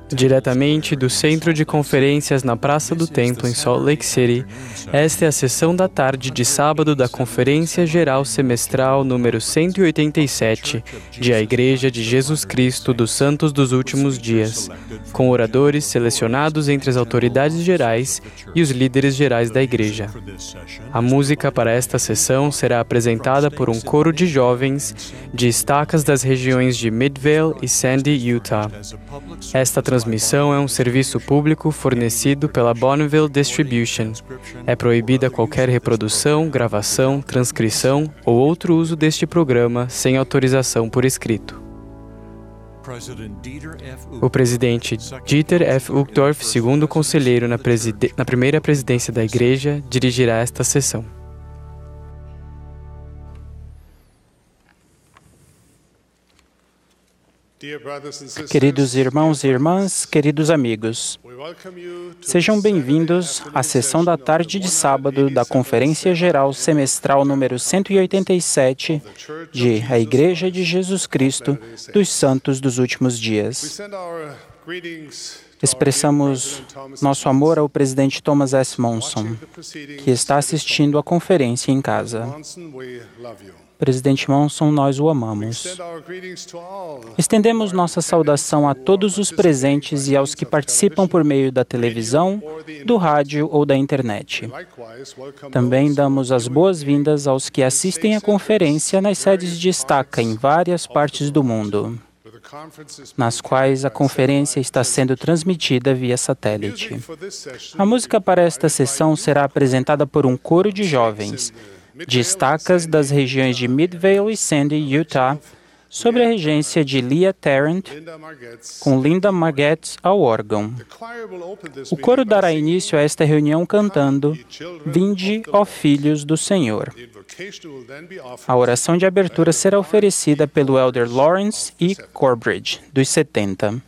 Diretamente do Centro de Conferências na Praça do Templo, em Salt Lake City, esta é a sessão da tarde de sábado da Conferência Geral Semestral número 187 de A Igreja de Jesus Cristo dos Santos dos Últimos Dias, com oradores selecionados entre as autoridades gerais e os líderes gerais da Igreja. A música para esta sessão será apresentada por um coro de jovens de estacas das regiões de Midvale e Sandy, Utah. Esta transmissão é um serviço público fornecido pela Bonneville Distribution. É proibida qualquer reprodução, gravação, transcrição ou outro uso deste programa sem autorização por escrito. O presidente Dieter F. Uchtdorf, segundo conselheiro na primeira presidência da Igreja, dirigirá esta sessão. Queridos irmãos e irmãs, queridos amigos, sejam bem-vindos à sessão da tarde de sábado da Conferência Geral Semestral número 187 de A Igreja de Jesus Cristo dos Santos dos Últimos Dias. Expressamos nosso amor ao presidente Thomas S. Monson, que está assistindo à conferência em casa. Presidente Monson, nós o amamos. Estendemos nossa saudação a todos os presentes e aos que participam por meio da televisão, do rádio ou da internet. Também damos as boas-vindas aos que assistem à conferência nas sedes de estaca em várias partes do mundo, nas quais a conferência está sendo transmitida via satélite. A música para esta sessão será apresentada por um coro de jovens de estacas das regiões de Midvale e Sandy, Utah, sob a regência de Leah Tarrant, com Linda Margetts ao órgão. O coro dará início a esta reunião cantando "Vinde, ó Filhos do Senhor". A oração de abertura será oferecida pelo Elder Lawrence E. Corbridge, dos 70.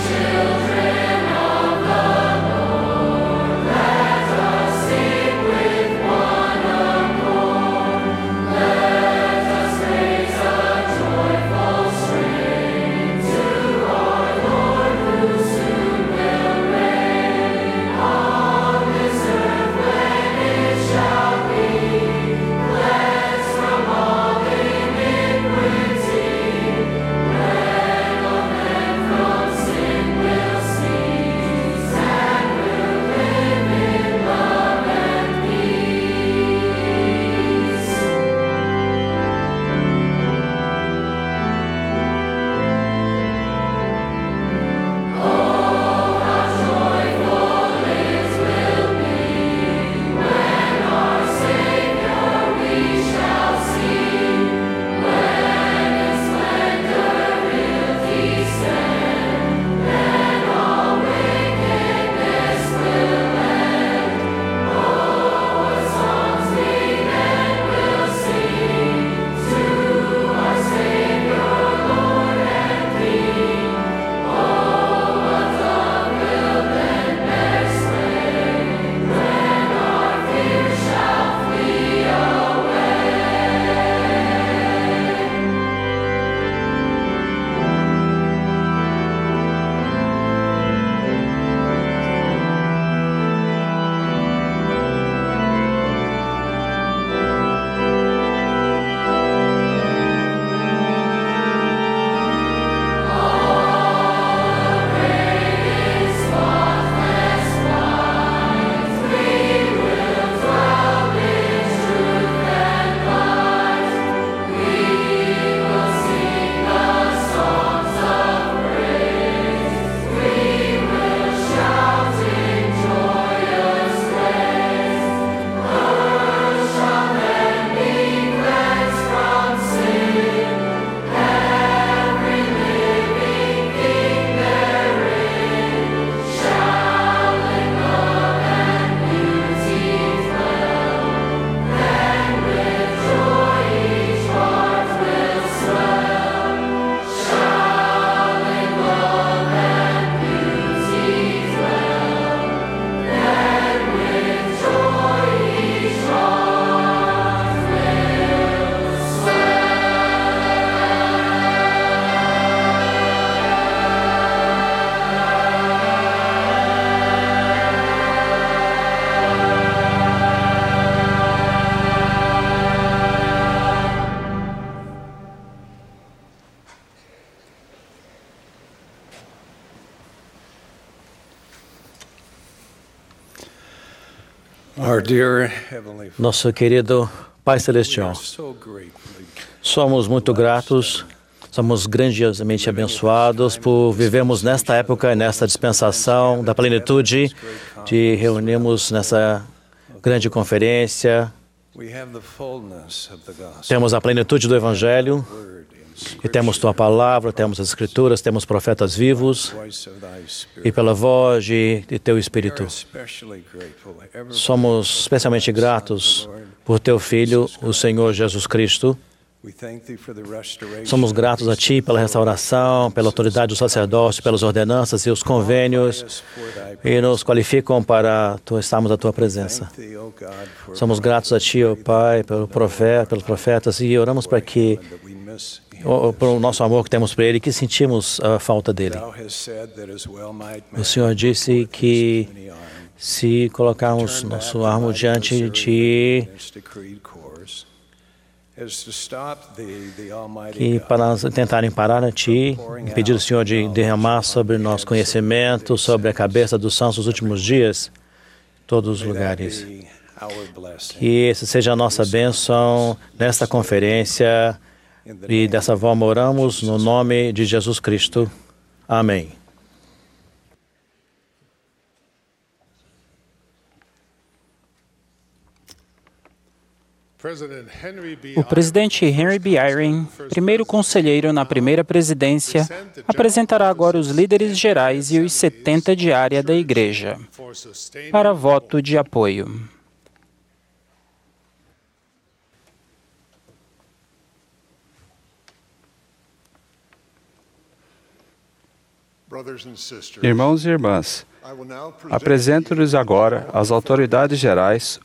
Children of the Nosso querido Pai Celestial, somos muito gratos, somos grandiosamente abençoados por vivermos nesta época, nesta dispensação da plenitude, de reunirmos nessa grande conferência. Temos a plenitude do Evangelho e temos Tua Palavra, temos as Escrituras, temos profetas vivos e pela voz de Teu Espírito. Somos especialmente gratos por Teu Filho, o Senhor Jesus Cristo. Somos gratos a Ti pela restauração, pela autoridade do sacerdócio, pelas ordenanças e os convênios e nos qualificam para estarmos à Tua presença. Somos gratos a Ti, ó Pai, pelos profetas e oramos para que, pelo nosso amor que temos por Ele, que sentimos a falta dele. O Senhor disse que se colocarmos nosso armo diante de Ti, que para tentarem parar a Ti, impedir o Senhor de derramar sobre nosso conhecimento, sobre a cabeça dos santos nos últimos dias, todos os lugares. Que essa seja a nossa bênção nesta conferência e dessa forma oramos no nome de Jesus Cristo. Amém. O presidente Henry B. Eyring, primeiro conselheiro na primeira presidência, apresentará agora os líderes gerais e os 70 de área da Igreja para voto de apoio. Irmãos e irmãs, apresento-lhes agora as autoridades gerais,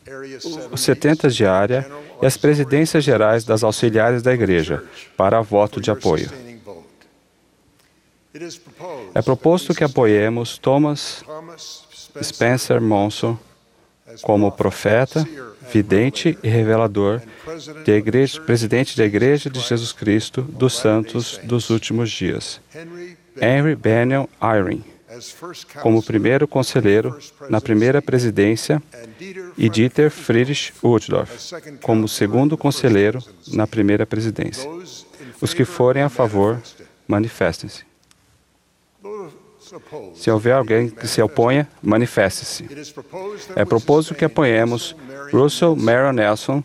os 70 de área e as presidências gerais das auxiliares da Igreja, para voto de apoio. É proposto que apoiemos Thomas Spencer Monson como profeta, vidente e revelador, presidente da Igreja de Jesus Cristo dos Santos dos Últimos Dias. Henry Benion Eyring, como primeiro conselheiro na primeira presidência, e Dieter Friedrich Uchtdorf, como segundo conselheiro na primeira presidência. Os que forem a favor, manifestem-se. Se houver alguém que se oponha, manifeste-se. É proposto que apoiemos Russell Marion Nelson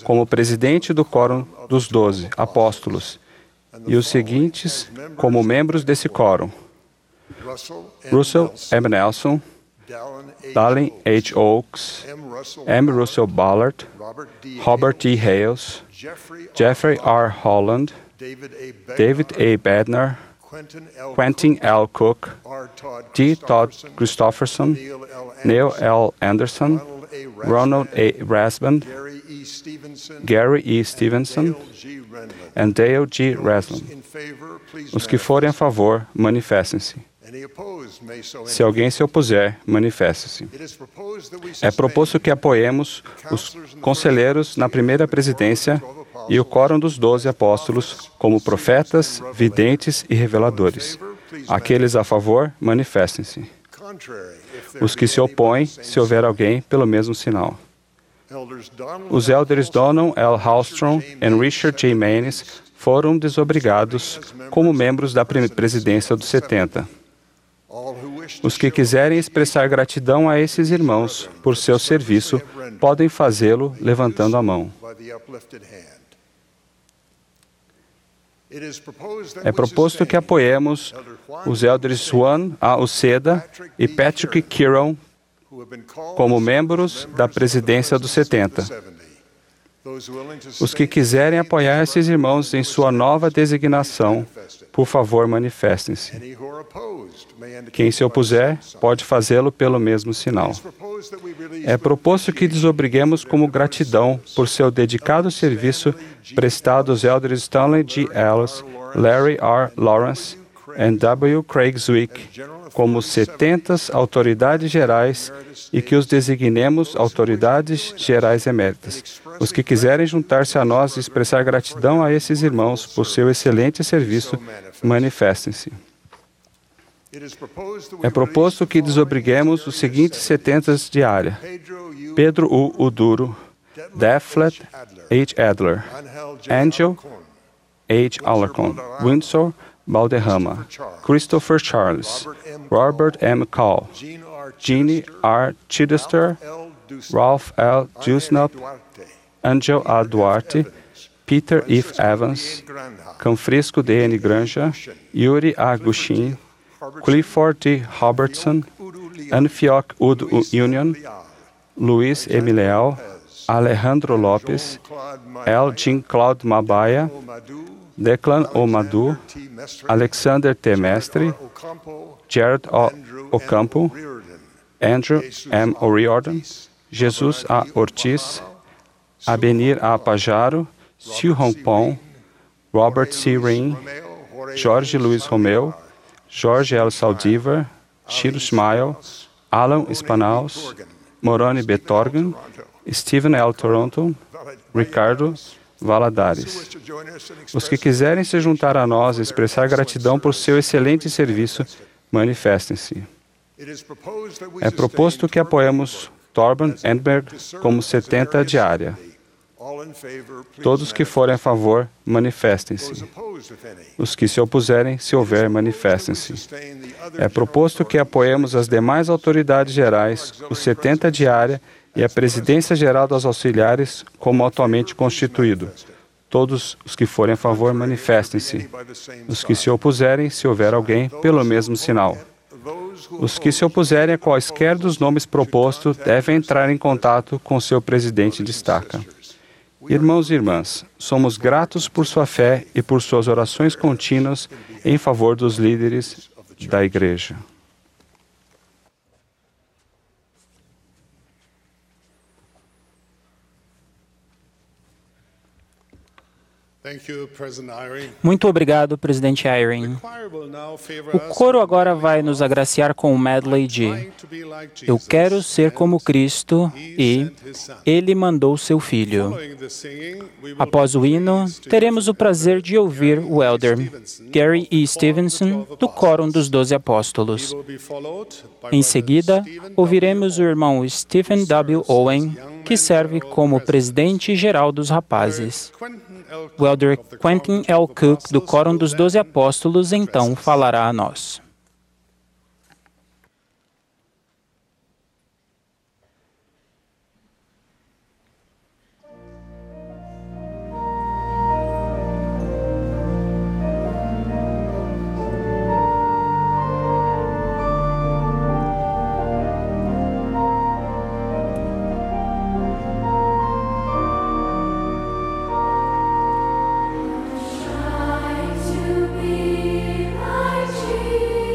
como presidente do Quórum dos 12 Apóstolos e os seguintes como membros desse quórum: Russell M. Nelson, Dallin H. Oaks, M. Russell Ballard, Robert T. Hales, Jeffrey R. Holland, David A. Bednar, Quentin L. Cook, T. Todd Christofferson, Neil L. Anderson, Ronald A. Rasband, Gary E. Stevenson e Dale G. Resland. Os que forem a favor, manifestem-se. Se alguém se opuser, manifeste-se. É proposto que apoiemos os conselheiros na primeira presidência e o quórum dos 12 apóstolos como profetas, videntes e reveladores. Aqueles a favor, manifestem-se. Os que se opõem, se houver alguém, pelo mesmo sinal. Os elders Donald L. Hallstrom e Richard J. Manes foram desobrigados como membros da presidência dos 70. Os que quiserem expressar gratidão a esses irmãos por seu serviço podem fazê-lo levantando a mão. É proposto que apoiemos os elders Juan A. Uceda e Patrick Kiron como membros da presidência dos 70. Os que quiserem apoiar esses irmãos em sua nova designação, por favor, manifestem-se. Quem se opuser, pode fazê-lo pelo mesmo sinal. É proposto que desobriguemos como gratidão por seu dedicado serviço prestado aos elders Stanley G. Ellis, Larry R. Lawrence e W. Craig Zwick como 70 autoridades gerais e que os designemos autoridades gerais eméritas. Os que quiserem juntar-se a nós e expressar gratidão a esses irmãos por seu excelente serviço, manifestem-se. É proposto que desobriguemos os seguintes 70 diária: Pedro U. Uduro, Deflet H. Adler, Angel H. Alarcon, Windsor Balderrama, Christopher Charles, Robert M. Call, Jeannie R. Chidester, Ralph L. Dusnop, Angel A. Duarte, Peter F. Evans, Canfrisco D. N. Granja, Yuri A. Gushin, Clifford D. Robertson, Anfioc Ud Union, Luiz M. Leal, Alejandro Lopes, L. Jean Claude Mabaia, Declan O. Madu, Alexander T. Mestre, Jared O. Ocampo, Andrew M. O'Riordan, Jesus A. Ortiz, Abenir A. Pajaro, Siu Pong, Robert C. Ring, Jorge Luiz Romeu, Jorge L. Saldivar, Chiro Smile, Alan Spanaus, Moroni B. Torgan, Stephen L. Toronto, Ricardo Valadares. Os que quiserem se juntar a nós e expressar gratidão por seu excelente serviço, manifestem-se. É proposto que apoiemos Torben Endberg como 70 diária. Todos que forem a favor, manifestem-se. Os que se opuserem, se houver, manifestem-se. É proposto que apoiemos as demais autoridades gerais, os 70 diária e a Presidência Geral dos Auxiliares como atualmente constituído. Todos os que forem a favor, manifestem-se. Os que se opuserem, se houver alguém, pelo mesmo sinal. Os que se opuserem a quaisquer dos nomes propostos devem entrar em contato com seu presidente de estaca. Irmãos e irmãs, somos gratos por sua fé e por suas orações contínuas em favor dos líderes da Igreja. Muito obrigado, presidente Eyring. O coro agora vai nos agraciar com o medley de Eu Quero Ser Como Cristo e Ele Mandou Seu Filho. Após o hino, teremos o prazer de ouvir o elder Gary E. Stevenson, do Quórum dos 12 Apóstolos. Em seguida, ouviremos o irmão Stephen W. Owen, que serve como presidente-geral dos rapazes. O elder Quentin L. Cook, do Quórum dos 12 Apóstolos, então falará a nós. To be like Jesus.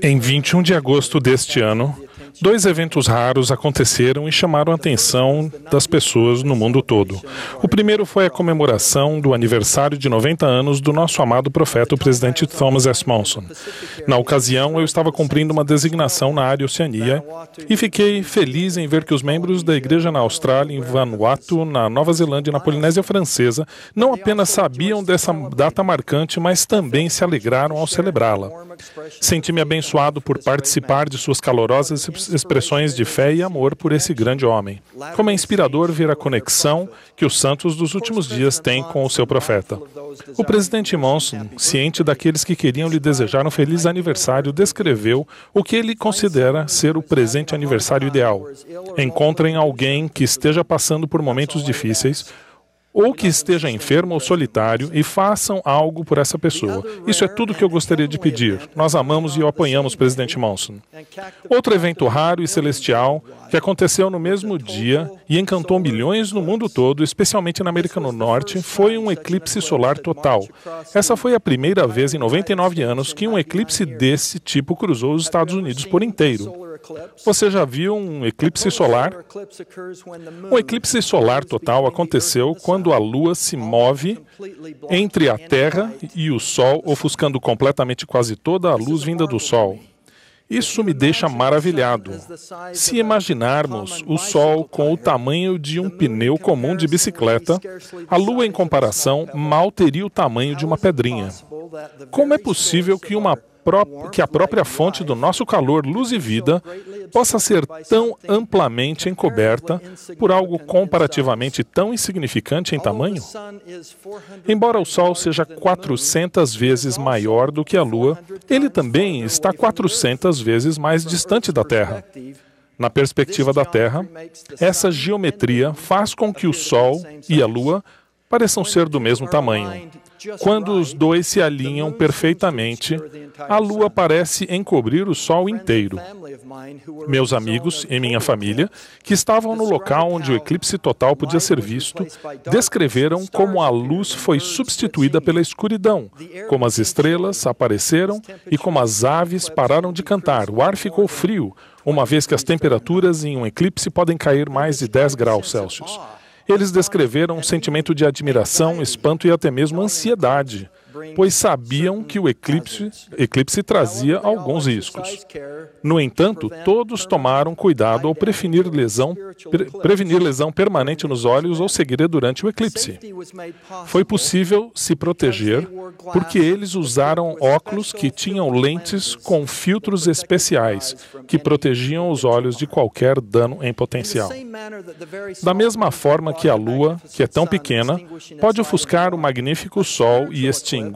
Em 21 de agosto deste ano, 2 eventos raros aconteceram e chamaram a atenção das pessoas no mundo todo. O primeiro foi a comemoração do aniversário de 90 anos do nosso amado profeta, o presidente Thomas S. Monson. Na ocasião, eu estava cumprindo uma designação na área Oceania e fiquei feliz em ver que os membros da igreja na Austrália, em Vanuatu, na Nova Zelândia e na Polinésia Francesa não apenas sabiam dessa data marcante, mas também se alegraram ao celebrá-la. Senti-me abençoado por participar de suas calorosas expressões de fé e amor por esse grande homem. Como é inspirador ver a conexão que os santos dos últimos dias têm com o seu profeta. O presidente Monson, ciente daqueles que queriam lhe desejar um feliz aniversário, descreveu o que ele considera ser o presente aniversário ideal. Encontrem alguém que esteja passando por momentos difíceis, ou que esteja enfermo ou solitário, e façam algo por essa pessoa. Isso é tudo que eu gostaria de pedir. Nós amamos e o apoiamos, presidente Monson. Outro evento raro e celestial que aconteceu no mesmo dia e encantou milhões no mundo todo, especialmente na América do Norte, foi um eclipse solar total. Essa foi a primeira vez em 99 anos que um eclipse desse tipo cruzou os Estados Unidos por inteiro. Você já viu um eclipse solar? Um eclipse solar total aconteceu quando a Lua se move entre a Terra e o Sol, ofuscando completamente quase toda a luz vinda do Sol. Isso me deixa maravilhado. Se imaginarmos o Sol com o tamanho de um pneu comum de bicicleta, a Lua, em comparação, mal teria o tamanho de uma pedrinha. Como é possível que a própria fonte do nosso calor, luz e vida, possa ser tão amplamente encoberta por algo comparativamente tão insignificante em tamanho? Embora o Sol seja 400 vezes maior do que a Lua, ele também está 400 vezes mais distante da Terra. Na perspectiva da Terra, essa geometria faz com que o Sol e a Lua pareçam ser do mesmo tamanho. Quando os dois se alinham perfeitamente, a Lua parece encobrir o Sol inteiro. Meus amigos e minha família, que estavam no local onde o eclipse total podia ser visto, descreveram como a luz foi substituída pela escuridão, como as estrelas apareceram e como as aves pararam de cantar. O ar ficou frio, uma vez que as temperaturas em um eclipse podem cair mais de 10 graus Celsius. Eles descreveram um sentimento de admiração, espanto e até mesmo ansiedade, pois sabiam que o eclipse trazia alguns riscos. No entanto, todos tomaram cuidado ao prevenir lesão permanente nos olhos ou cegueira durante o eclipse. Foi possível se proteger porque eles usaram óculos que tinham lentes com filtros especiais que protegiam os olhos de qualquer dano em potencial. Da mesma forma que a Lua, que é tão pequena, pode ofuscar o magnífico Sol e extinguir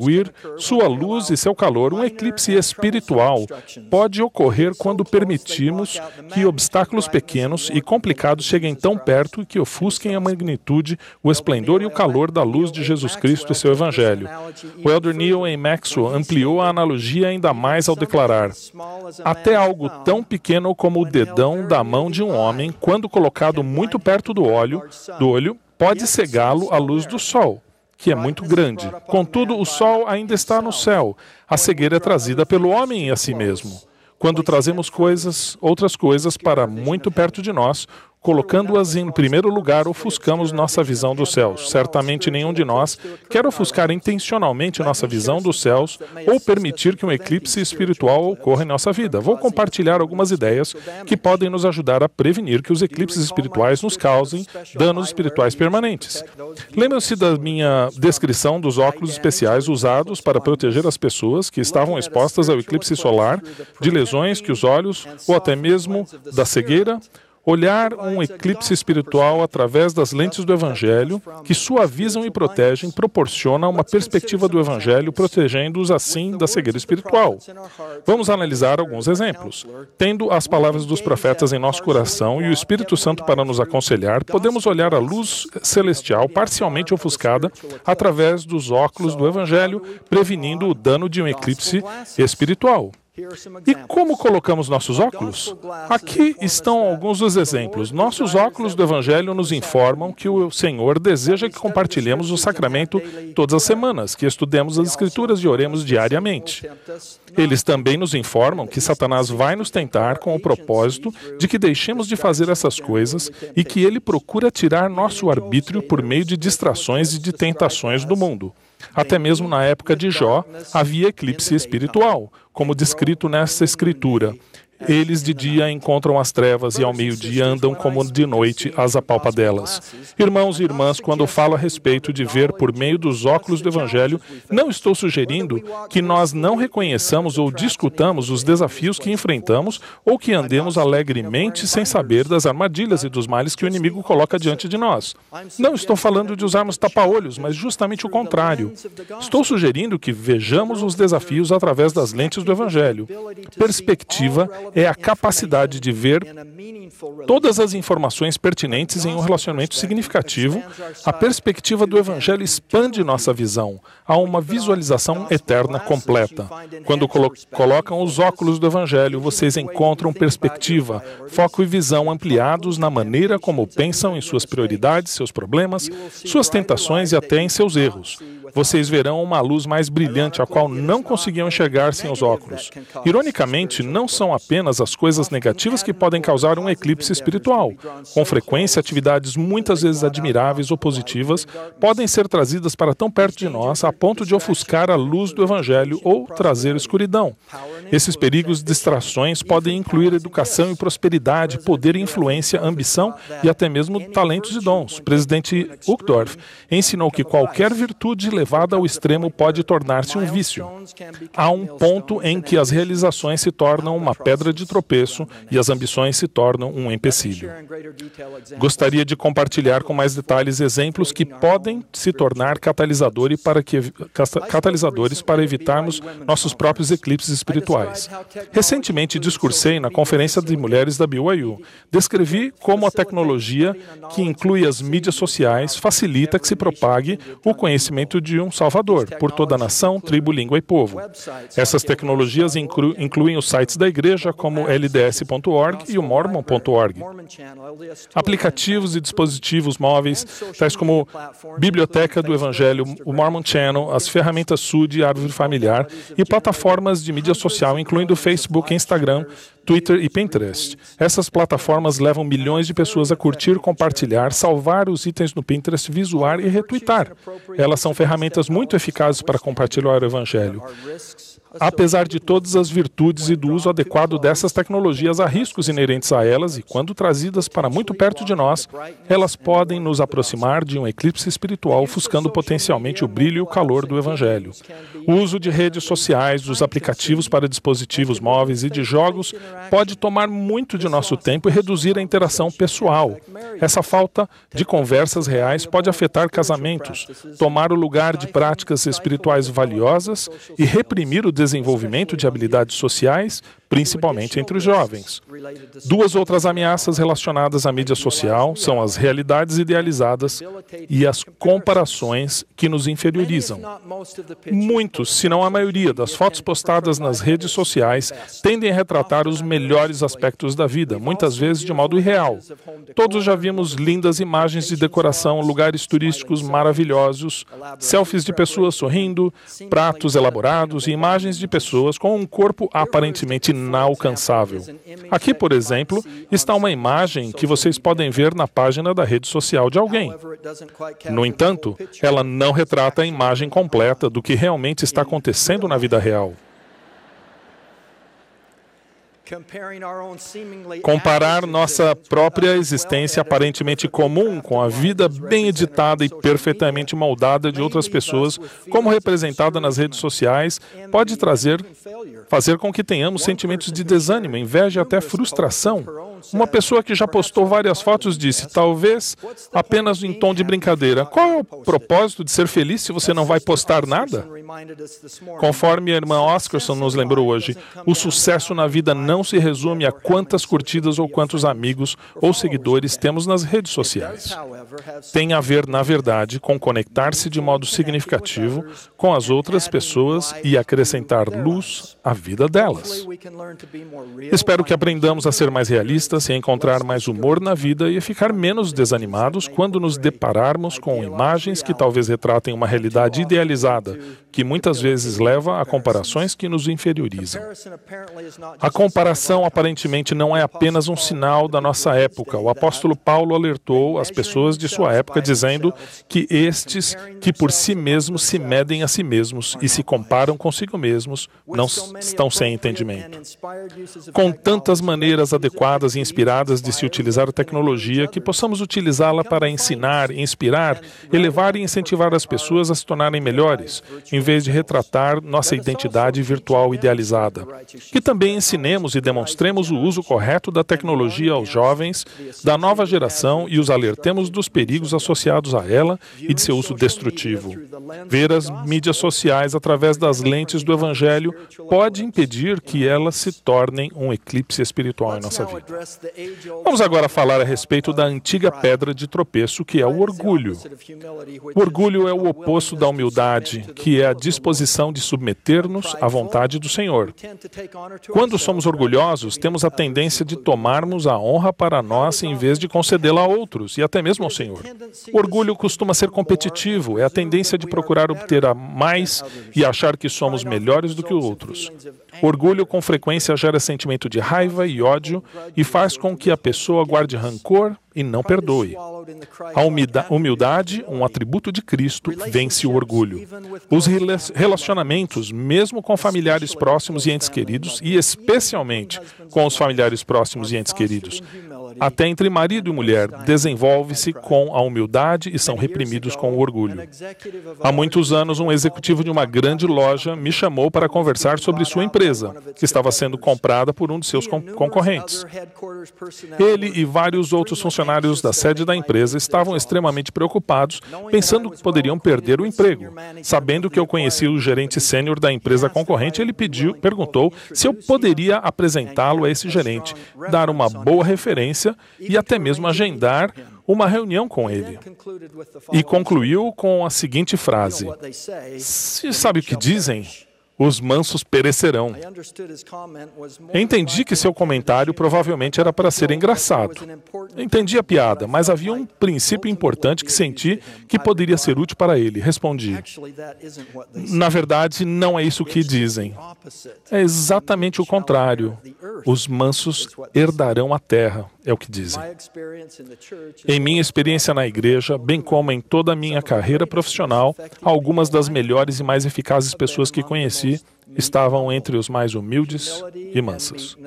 sua luz e seu calor, um eclipse espiritual pode ocorrer quando permitimos que obstáculos pequenos e complicados cheguem tão perto que ofusquem a magnitude, o esplendor e o calor da luz de Jesus Cristo e seu Evangelho. O Elder Neil A. Maxwell ampliou a analogia ainda mais ao declarar: até algo tão pequeno como o dedão da mão de um homem, quando colocado muito perto do olho, pode cegá-lo à luz do Sol, que é muito grande. Contudo, o Sol ainda está no céu. A cegueira é trazida pelo homem a si mesmo. Quando trazemos outras coisas para muito perto de nós, colocando-as em primeiro lugar, ofuscamos nossa visão dos céus. Certamente nenhum de nós quer ofuscar intencionalmente nossa visão dos céus ou permitir que um eclipse espiritual ocorra em nossa vida. Vou compartilhar algumas ideias que podem nos ajudar a prevenir que os eclipses espirituais nos causem danos espirituais permanentes. Lembre-se da minha descrição dos óculos especiais usados para proteger as pessoas que estavam expostas ao eclipse solar de lesões que os olhos ou até mesmo da cegueira. Olhar um eclipse espiritual através das lentes do Evangelho, que suavizam e protegem, proporciona uma perspectiva do Evangelho, protegendo-os assim da cegueira espiritual. Vamos analisar alguns exemplos. Tendo as palavras dos profetas em nosso coração e o Espírito Santo para nos aconselhar, podemos olhar a luz celestial parcialmente ofuscada através dos óculos do Evangelho, prevenindo o dano de um eclipse espiritual. E como colocamos nossos óculos? Aqui estão alguns dos exemplos. Nossos óculos do Evangelho nos informam que o Senhor deseja que compartilhemos o sacramento todas as semanas, que estudemos as Escrituras e oremos diariamente. Eles também nos informam que Satanás vai nos tentar com o propósito de que deixemos de fazer essas coisas e que ele procura tirar nosso arbítrio por meio de distrações e de tentações do mundo. Até mesmo na época de Jó, havia eclipse espiritual, como descrito nesta escritura. Eles de dia encontram as trevas e ao meio-dia andam como de noite as apalpadelas. Irmãos e irmãs, quando falo a respeito de ver por meio dos óculos do Evangelho, não estou sugerindo que nós não reconheçamos ou discutamos os desafios que enfrentamos ou que andemos alegremente sem saber das armadilhas e dos males que o inimigo coloca diante de nós. Não estou falando de usarmos tapa-olhos, mas justamente o contrário. Estou sugerindo que vejamos os desafios através das lentes do Evangelho. Perspectiva é a capacidade de ver todas as informações pertinentes em um relacionamento significativo. A perspectiva do Evangelho expande nossa visão a uma visualização eterna completa. Quando colocam os óculos do Evangelho, vocês encontram perspectiva, foco e visão ampliados na maneira como pensam em suas prioridades, seus problemas, suas tentações e até em seus erros. Vocês verão uma luz mais brilhante, a qual não conseguiam enxergar sem os óculos. Ironicamente, não são apenas as coisas negativas que podem causar um eclipse espiritual. Com frequência, atividades muitas vezes admiráveis ou positivas podem ser trazidas para tão perto de nós a ponto de ofuscar a luz do Evangelho ou trazer escuridão. Esses perigos e distrações podem incluir educação e prosperidade, poder e influência, ambição e até mesmo talentos e dons. O presidente Uchtdorf ensinou que qualquer virtude levada ao extremo pode tornar-se um vício. Há um ponto em que as realizações se tornam uma pedra de tropeço e as ambições se tornam um empecilho. Gostaria de compartilhar com mais detalhes exemplos que podem se tornar catalisadores para evitarmos nossos próprios eclipses espirituais. Recentemente discursei na Conferência de Mulheres da BYU. Descrevi como a tecnologia, que inclui as mídias sociais, facilita que se propague o conhecimento de um Salvador por toda a nação, tribo, língua e povo. Essas tecnologias incluem os sites da igreja como lds.org e o mormon.org. Aplicativos e dispositivos móveis, tais como Biblioteca do Evangelho, o Mormon Channel, as ferramentas SUD, Árvore Familiar e plataformas de mídia social, incluindo Facebook, Instagram, Twitter e Pinterest. Essas plataformas levam milhões de pessoas a curtir, compartilhar, salvar os itens no Pinterest, visualizar e retweetar. Elas são ferramentas muito eficazes para compartilhar o Evangelho. Apesar de todas as virtudes e do uso adequado dessas tecnologias, há riscos inerentes a elas e, quando trazidas para muito perto de nós, elas podem nos aproximar de um eclipse espiritual, ofuscando potencialmente o brilho e o calor do Evangelho. O uso de redes sociais, dos aplicativos para dispositivos móveis e de jogos pode tomar muito de nosso tempo e reduzir a interação pessoal. Essa falta de conversas reais pode afetar casamentos, tomar o lugar de práticas espirituais valiosas e reprimir o desenvolvimento de habilidades sociais, principalmente entre os jovens. Duas outras ameaças relacionadas à mídia social são as realidades idealizadas e as comparações que nos inferiorizam. Muitos, se não a maioria, das fotos postadas nas redes sociais tendem a retratar os melhores aspectos da vida, muitas vezes de modo irreal. Todos já vimos lindas imagens de decoração, lugares turísticos maravilhosos, selfies de pessoas sorrindo, pratos elaborados e imagens de pessoas com um corpo aparentemente inalcançável. Aqui, por exemplo, está uma imagem que vocês podem ver na página da rede social de alguém. No entanto, ela não retrata a imagem completa do que realmente está acontecendo na vida real. Comparar nossa própria existência aparentemente comum com a vida bem editada e perfeitamente moldada de outras pessoas, como representada nas redes sociais, pode fazer com que tenhamos sentimentos de desânimo, inveja e até frustração. Uma pessoa que já postou várias fotos disse, talvez apenas em tom de brincadeira, qual é o propósito de ser feliz se você não vai postar nada? Conforme a irmã Oscarson nos lembrou hoje, o sucesso na vida não se resume a quantas curtidas ou quantos amigos ou seguidores temos nas redes sociais. Tem a ver, na verdade, com conectar-se de modo significativo com as outras pessoas e acrescentar luz à vida delas. Espero que aprendamos a ser mais realistas e encontrar mais humor na vida e ficar menos desanimados quando nos depararmos com imagens que talvez retratem uma realidade idealizada, que muitas vezes leva a comparações que nos inferiorizam. A comparação aparentemente não é apenas um sinal da nossa época. O apóstolo Paulo alertou as pessoas de sua época dizendo que estes que por si mesmos se medem a si mesmos e se comparam consigo mesmos não estão sem entendimento. Com tantas maneiras adequadas e inspiradas de se utilizar a tecnologia, que possamos utilizá-la para ensinar, inspirar, elevar e incentivar as pessoas a se tornarem melhores, em vez de retratar nossa identidade virtual idealizada. Que também ensinemos e demonstremos o uso correto da tecnologia aos jovens da nova geração e os alertemos dos perigos associados a ela e de seu uso destrutivo. Ver as mídias sociais através das lentes do Evangelho pode impedir que elas se tornem um eclipse espiritual em nossa vida. Vamos agora falar a respeito da antiga pedra de tropeço, que é o orgulho. O orgulho é o oposto da humildade, que é a disposição de submeter-nos à vontade do Senhor. Quando somos orgulhosos, temos a tendência de tomarmos a honra para nós em vez de concedê-la a outros, e até mesmo ao Senhor. O orgulho costuma ser competitivo, é a tendência de procurar obter a mais e achar que somos melhores do que outros. O orgulho com frequência gera sentimento de raiva e ódio e faz com que a pessoa guarde rancor e não perdoe. A humildade, um atributo de Cristo, vence o orgulho. Os relacionamentos, mesmo com familiares próximos e entes queridos, e especialmente com os familiares próximos e entes queridos, até entre marido e mulher, desenvolve-se com a humildade e são reprimidos com o orgulho. Há muitos anos, um executivo de uma grande loja me chamou para conversar sobre sua empresa, que estava sendo comprada por um de seus concorrentes. Ele e vários outros funcionários da sede da empresa estavam extremamente preocupados, pensando que poderiam perder o emprego. Sabendo que eu conhecia o gerente sênior da empresa concorrente, ele perguntou se eu poderia apresentá-lo a esse gerente, dar uma boa referência e até mesmo agendar uma reunião com ele. E concluiu com a seguinte frase: "Sabe o que dizem? Os mansos perecerão." Entendi que seu comentário provavelmente era para ser engraçado. Entendi a piada, mas havia um princípio importante que senti que poderia ser útil para ele. Respondi: "Na verdade, não é isso que dizem. É exatamente o contrário. Os mansos herdarão a terra, é o que dizem." Em minha experiência na igreja, bem como em toda a minha carreira profissional, algumas das melhores e mais eficazes pessoas que conheci estavam entre os mais humildes e mansos.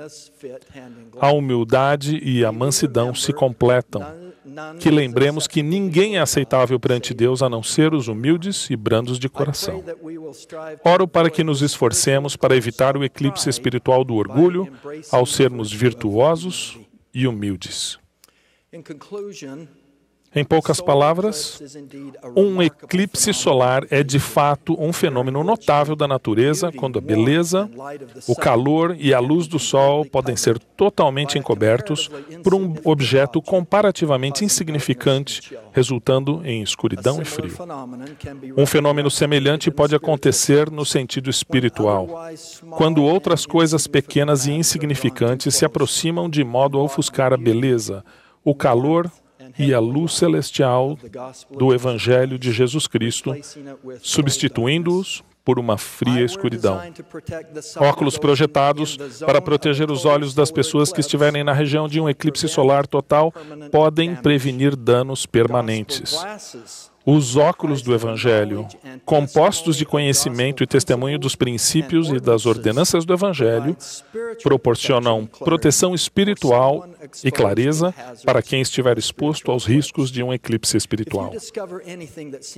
A humildade e a mansidão se completam. Que lembremos que ninguém é aceitável perante Deus a não ser os humildes e brandos de coração. Oro para que nos esforcemos para evitar o eclipse espiritual do orgulho ao sermos virtuosos e humildes. Em poucas palavras, um eclipse solar é de fato um fenômeno notável da natureza, quando a beleza, o calor e a luz do sol podem ser totalmente encobertos por um objeto comparativamente insignificante, resultando em escuridão e frio. Um fenômeno semelhante pode acontecer no sentido espiritual, quando outras coisas pequenas e insignificantes se aproximam de modo a ofuscar a beleza, o calor e a luz celestial do Evangelho de Jesus Cristo, substituindo-os por uma fria escuridão. Óculos projetados para proteger os olhos das pessoas que estiverem na região de um eclipse solar total podem prevenir danos permanentes. Os óculos do Evangelho, compostos de conhecimento e testemunho dos princípios e das ordenanças do Evangelho, proporcionam proteção espiritual e clareza para quem estiver exposto aos riscos de um eclipse espiritual.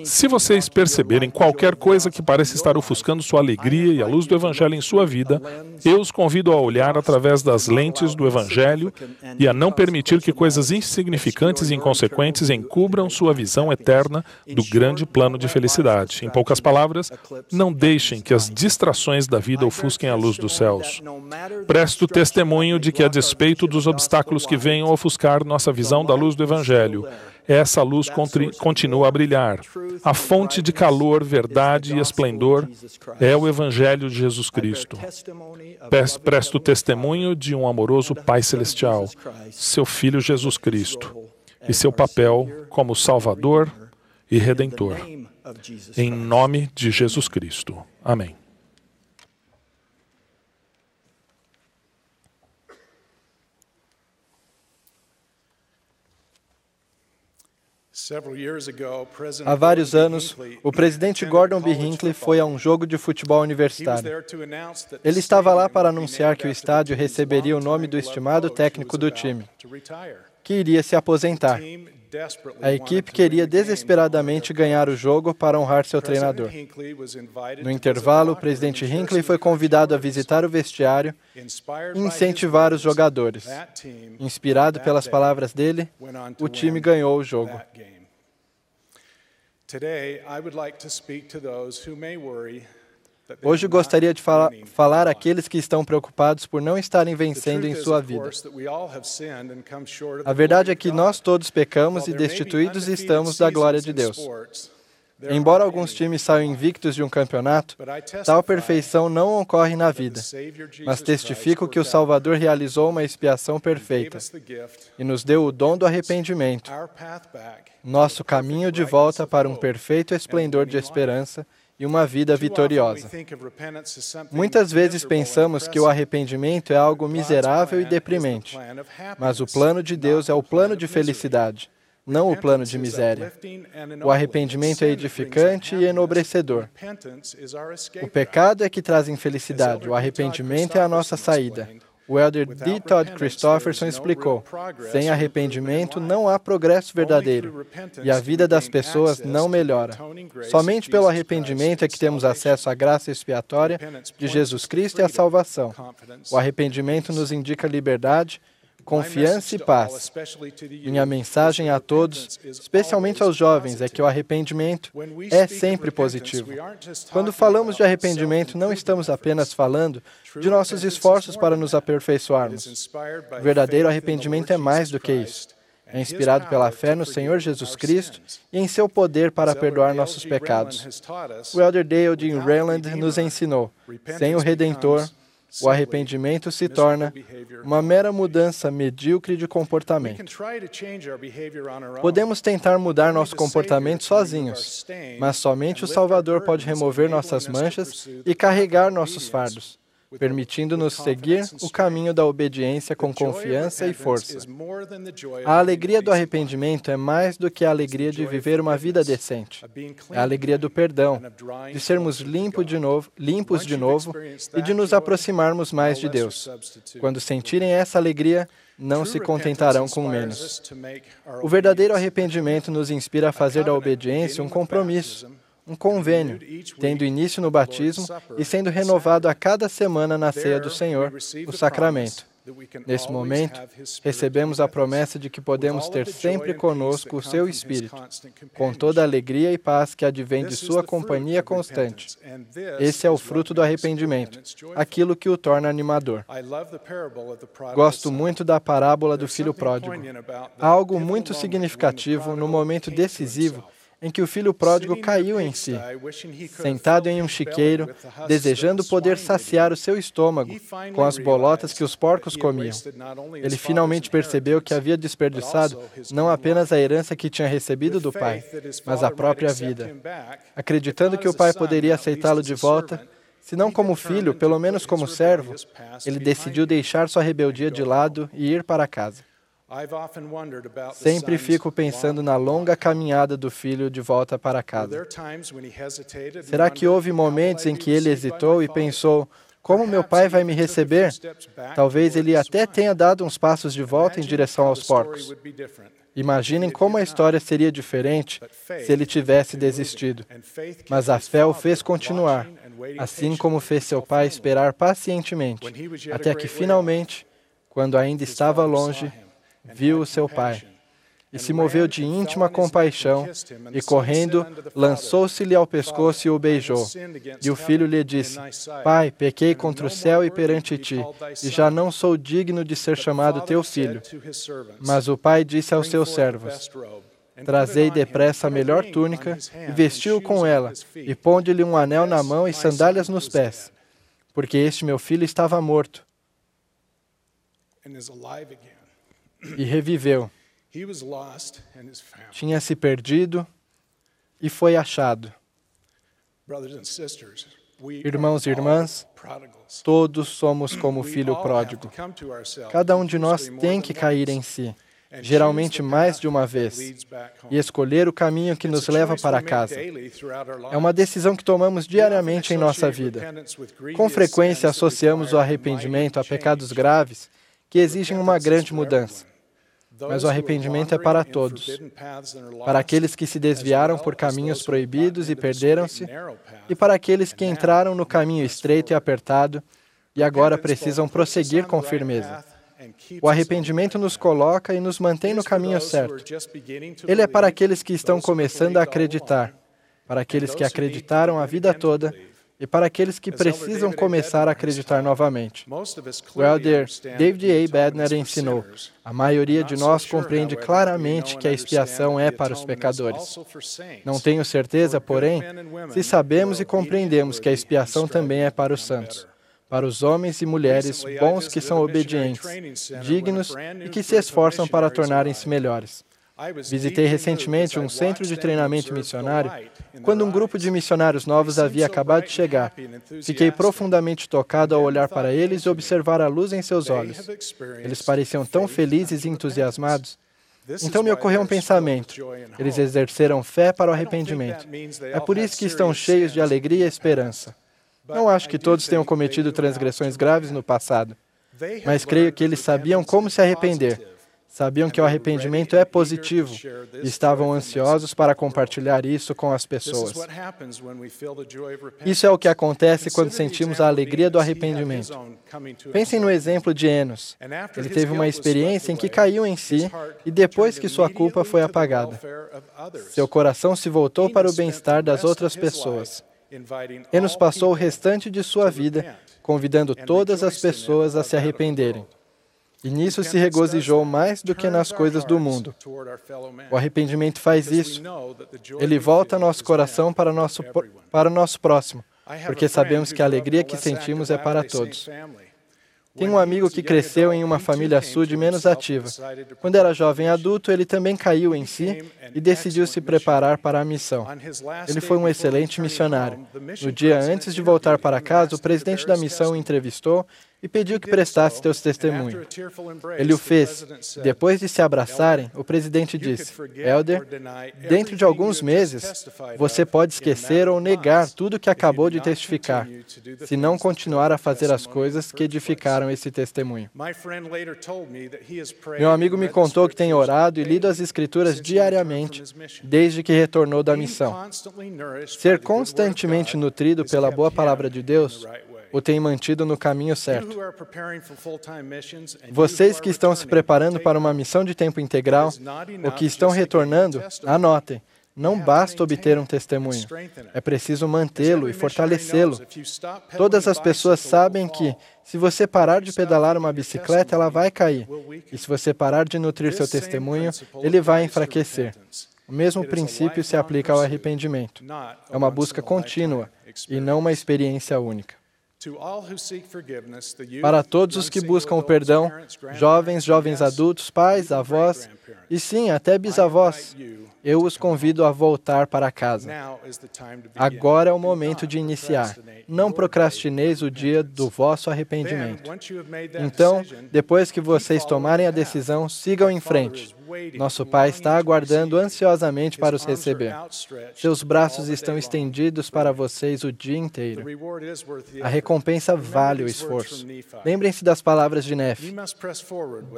Se vocês perceberem qualquer coisa que parece estar ofuscando sua alegria e a luz do Evangelho em sua vida, eu os convido a olhar através das lentes do Evangelho e a não permitir que coisas insignificantes e inconsequentes encubram sua visão eterna do grande plano de felicidade. Em poucas palavras, não deixem que as distrações da vida ofusquem a luz dos céus. Presto testemunho de que, a despeito dos obstáculos que venham a ofuscar nossa visão da luz do Evangelho, essa luz continua a brilhar. A fonte de calor, verdade e esplendor é o Evangelho de Jesus Cristo. Presto testemunho de um amoroso Pai Celestial, seu Filho Jesus Cristo, e seu papel como Salvador e Redentor. Em nome de Jesus Cristo. Amém. Há vários anos, o presidente Gordon B. Hinckley foi a um jogo de futebol universitário. Ele estava lá para anunciar que o estádio receberia o nome do estimado técnico do time, que iria se aposentar. A equipe queria desesperadamente ganhar o jogo para honrar seu treinador. No intervalo, o presidente Hinckley foi convidado a visitar o vestiário e incentivar os jogadores. Inspirado pelas palavras dele, o time ganhou o jogo. Hoje gostaria de falar àqueles que estão preocupados por não estarem vencendo em sua vida. A verdade é que nós todos pecamos e destituídos estamos da glória de Deus. Embora alguns times saiam invictos de um campeonato, tal perfeição não ocorre na vida, mas testifico que o Salvador realizou uma expiação perfeita e nos deu o dom do arrependimento, nosso caminho de volta para um perfeito esplendor de esperança e uma vida vitoriosa. Muitas vezes pensamos que o arrependimento é algo miserável e deprimente, mas o plano de Deus é o plano de felicidade, não o plano de miséria. O arrependimento é edificante e enobrecedor. O pecado é que traz infelicidade, o arrependimento é a nossa saída. O elder D. Todd Christofferson explicou: sem arrependimento não há progresso verdadeiro e a vida das pessoas não melhora. Somente pelo arrependimento é que temos acesso à graça expiatória de Jesus Cristo e à salvação. O arrependimento nos indica liberdade, confiança e paz. Minha mensagem a todos, especialmente aos jovens, é que o arrependimento é sempre positivo. Quando falamos de arrependimento, não estamos apenas falando de nossos esforços para nos aperfeiçoarmos. O verdadeiro arrependimento é mais do que isso. É inspirado pela fé no Senhor Jesus Cristo e em seu poder para perdoar nossos pecados. O elder Dale G. Rayland nos ensinou: sem o Redentor, o arrependimento se torna uma mera mudança medíocre de comportamento. Podemos tentar mudar nosso comportamento sozinhos, mas somente o Salvador pode remover nossas manchas e carregar nossos fardos, permitindo-nos seguir o caminho da obediência com confiança e força. A alegria do arrependimento é mais do que a alegria de viver uma vida decente. É a alegria do perdão, de sermos limpos de novo e de nos aproximarmos mais de Deus. Quando sentirem essa alegria, não se contentarão com menos. O verdadeiro arrependimento nos inspira a fazer da obediência um compromisso, um convênio, tendo início no batismo e sendo renovado a cada semana na ceia do Senhor, o sacramento. Nesse momento, recebemos a promessa de que podemos ter sempre conosco o seu Espírito, com toda a alegria e paz que advém de sua companhia constante. Esse é o fruto do arrependimento, aquilo que o torna animador. Gosto muito da parábola do filho pródigo. Há algo muito significativo no momento decisivo em que o filho pródigo caiu em si, sentado em um chiqueiro, desejando poder saciar o seu estômago com as bolotas que os porcos comiam. Ele finalmente percebeu que havia desperdiçado não apenas a herança que tinha recebido do pai, mas a própria vida. Acreditando que o pai poderia aceitá-lo de volta, se não como filho, pelo menos como servo, ele decidiu deixar sua rebeldia de lado e ir para casa. Sempre fico pensando na longa caminhada do filho de volta para casa. Será que houve momentos em que ele hesitou e pensou: Como meu pai vai me receber? Talvez ele até tenha dado uns passos de volta em direção aos porcos. Imaginem como a história seria diferente se ele tivesse desistido. Mas a fé o fez continuar, assim como fez seu pai esperar pacientemente, até que finalmente, quando ainda estava longe, viu o seu pai. E se moveu de íntima compaixão, e correndo, lançou-se-lhe ao pescoço e o beijou. E o filho lhe disse: Pai, pequei contra o céu e perante ti, e já não sou digno de ser chamado teu filho. Mas o pai disse aos seus servos: Trazei depressa a melhor túnica, e vestiu-o com ela, e ponde-lhe um anel na mão e sandálias nos pés, porque este meu filho estava morto, e reviveu. Tinha se perdido e foi achado. Irmãos e irmãs, todos somos como o filho pródigo. Cada um de nós tem que cair em si, geralmente mais de uma vez, e escolher o caminho que nos leva para casa. É uma decisão que tomamos diariamente em nossa vida. Com frequência associamos o arrependimento a pecados graves que exigem uma grande mudança. Mas o arrependimento é para todos. Para aqueles que se desviaram por caminhos proibidos e perderam-se, e para aqueles que entraram no caminho estreito e apertado e agora precisam prosseguir com firmeza. O arrependimento nos coloca e nos mantém no caminho certo. Ele é para aqueles que estão começando a acreditar, para aqueles que acreditaram a vida toda e para aqueles que precisam começar a acreditar novamente. O elder David A. Bednar ensinou: a maioria de nós compreende claramente que a expiação é para os pecadores. Não tenho certeza, porém, se sabemos e compreendemos que a expiação também é para os santos, para os homens e mulheres bons que são obedientes, dignos e que se esforçam para tornarem-se melhores. Visitei recentemente um centro de treinamento missionário quando um grupo de missionários novos havia acabado de chegar. Fiquei profundamente tocado ao olhar para eles e observar a luz em seus olhos. Eles pareciam tão felizes e entusiasmados. Então me ocorreu um pensamento. Eles exerceram fé para o arrependimento. É por isso que estão cheios de alegria e esperança. Não acho que todos tenham cometido transgressões graves no passado, mas creio que eles sabiam como se arrepender. Sabiam que o arrependimento é positivo e estavam ansiosos para compartilhar isso com as pessoas. Isso é o que acontece quando sentimos a alegria do arrependimento. Pensem no exemplo de Enos. Ele teve uma experiência em que caiu em si e depois que sua culpa foi apagada, seu coração se voltou para o bem-estar das outras pessoas. Enos passou o restante de sua vida convidando todas as pessoas a se arrependerem. E nisso se regozijou mais do que nas coisas do mundo. O arrependimento faz isso. Ele volta nosso coração para o nosso próximo, porque sabemos que a alegria que sentimos é para todos. Tenho um amigo que cresceu em uma família sul menos ativa. Quando era jovem adulto, ele também caiu em si e decidiu se preparar para a missão. Ele foi um excelente missionário. No dia antes de voltar para casa, o presidente da missão o entrevistou e pediu que prestasse seu testemunho. Ele o fez. Depois de se abraçarem, o presidente disse: Elder, dentro de alguns meses, você pode esquecer ou negar tudo que acabou de testificar, se não continuar a fazer as coisas que edificaram esse testemunho. Meu amigo me contou que tem orado e lido as Escrituras diariamente, desde que retornou da missão. Ser constantemente nutrido pela boa palavra de Deus o tem mantido no caminho certo. Vocês que estão se preparando para uma missão de tempo integral, ou que estão retornando, anotem. Não basta obter um testemunho. É preciso mantê-lo e fortalecê-lo. Todas as pessoas sabem que, se você parar de pedalar uma bicicleta, ela vai cair. E se você parar de nutrir seu testemunho, ele vai enfraquecer. O mesmo princípio se aplica ao arrependimento. É uma busca contínua e não uma experiência única. Para todos os que buscam o perdão, jovens adultos, pais, avós e sim, até bisavós, eu os convido a voltar para casa. Agora é o momento de iniciar. Não procrastineis o dia do vosso arrependimento. Então, depois que vocês tomarem a decisão, sigam em frente. Nosso Pai está aguardando ansiosamente para os receber. Seus braços estão estendidos para vocês o dia inteiro. A recompensa vale o esforço. Lembrem-se das palavras de Nefe.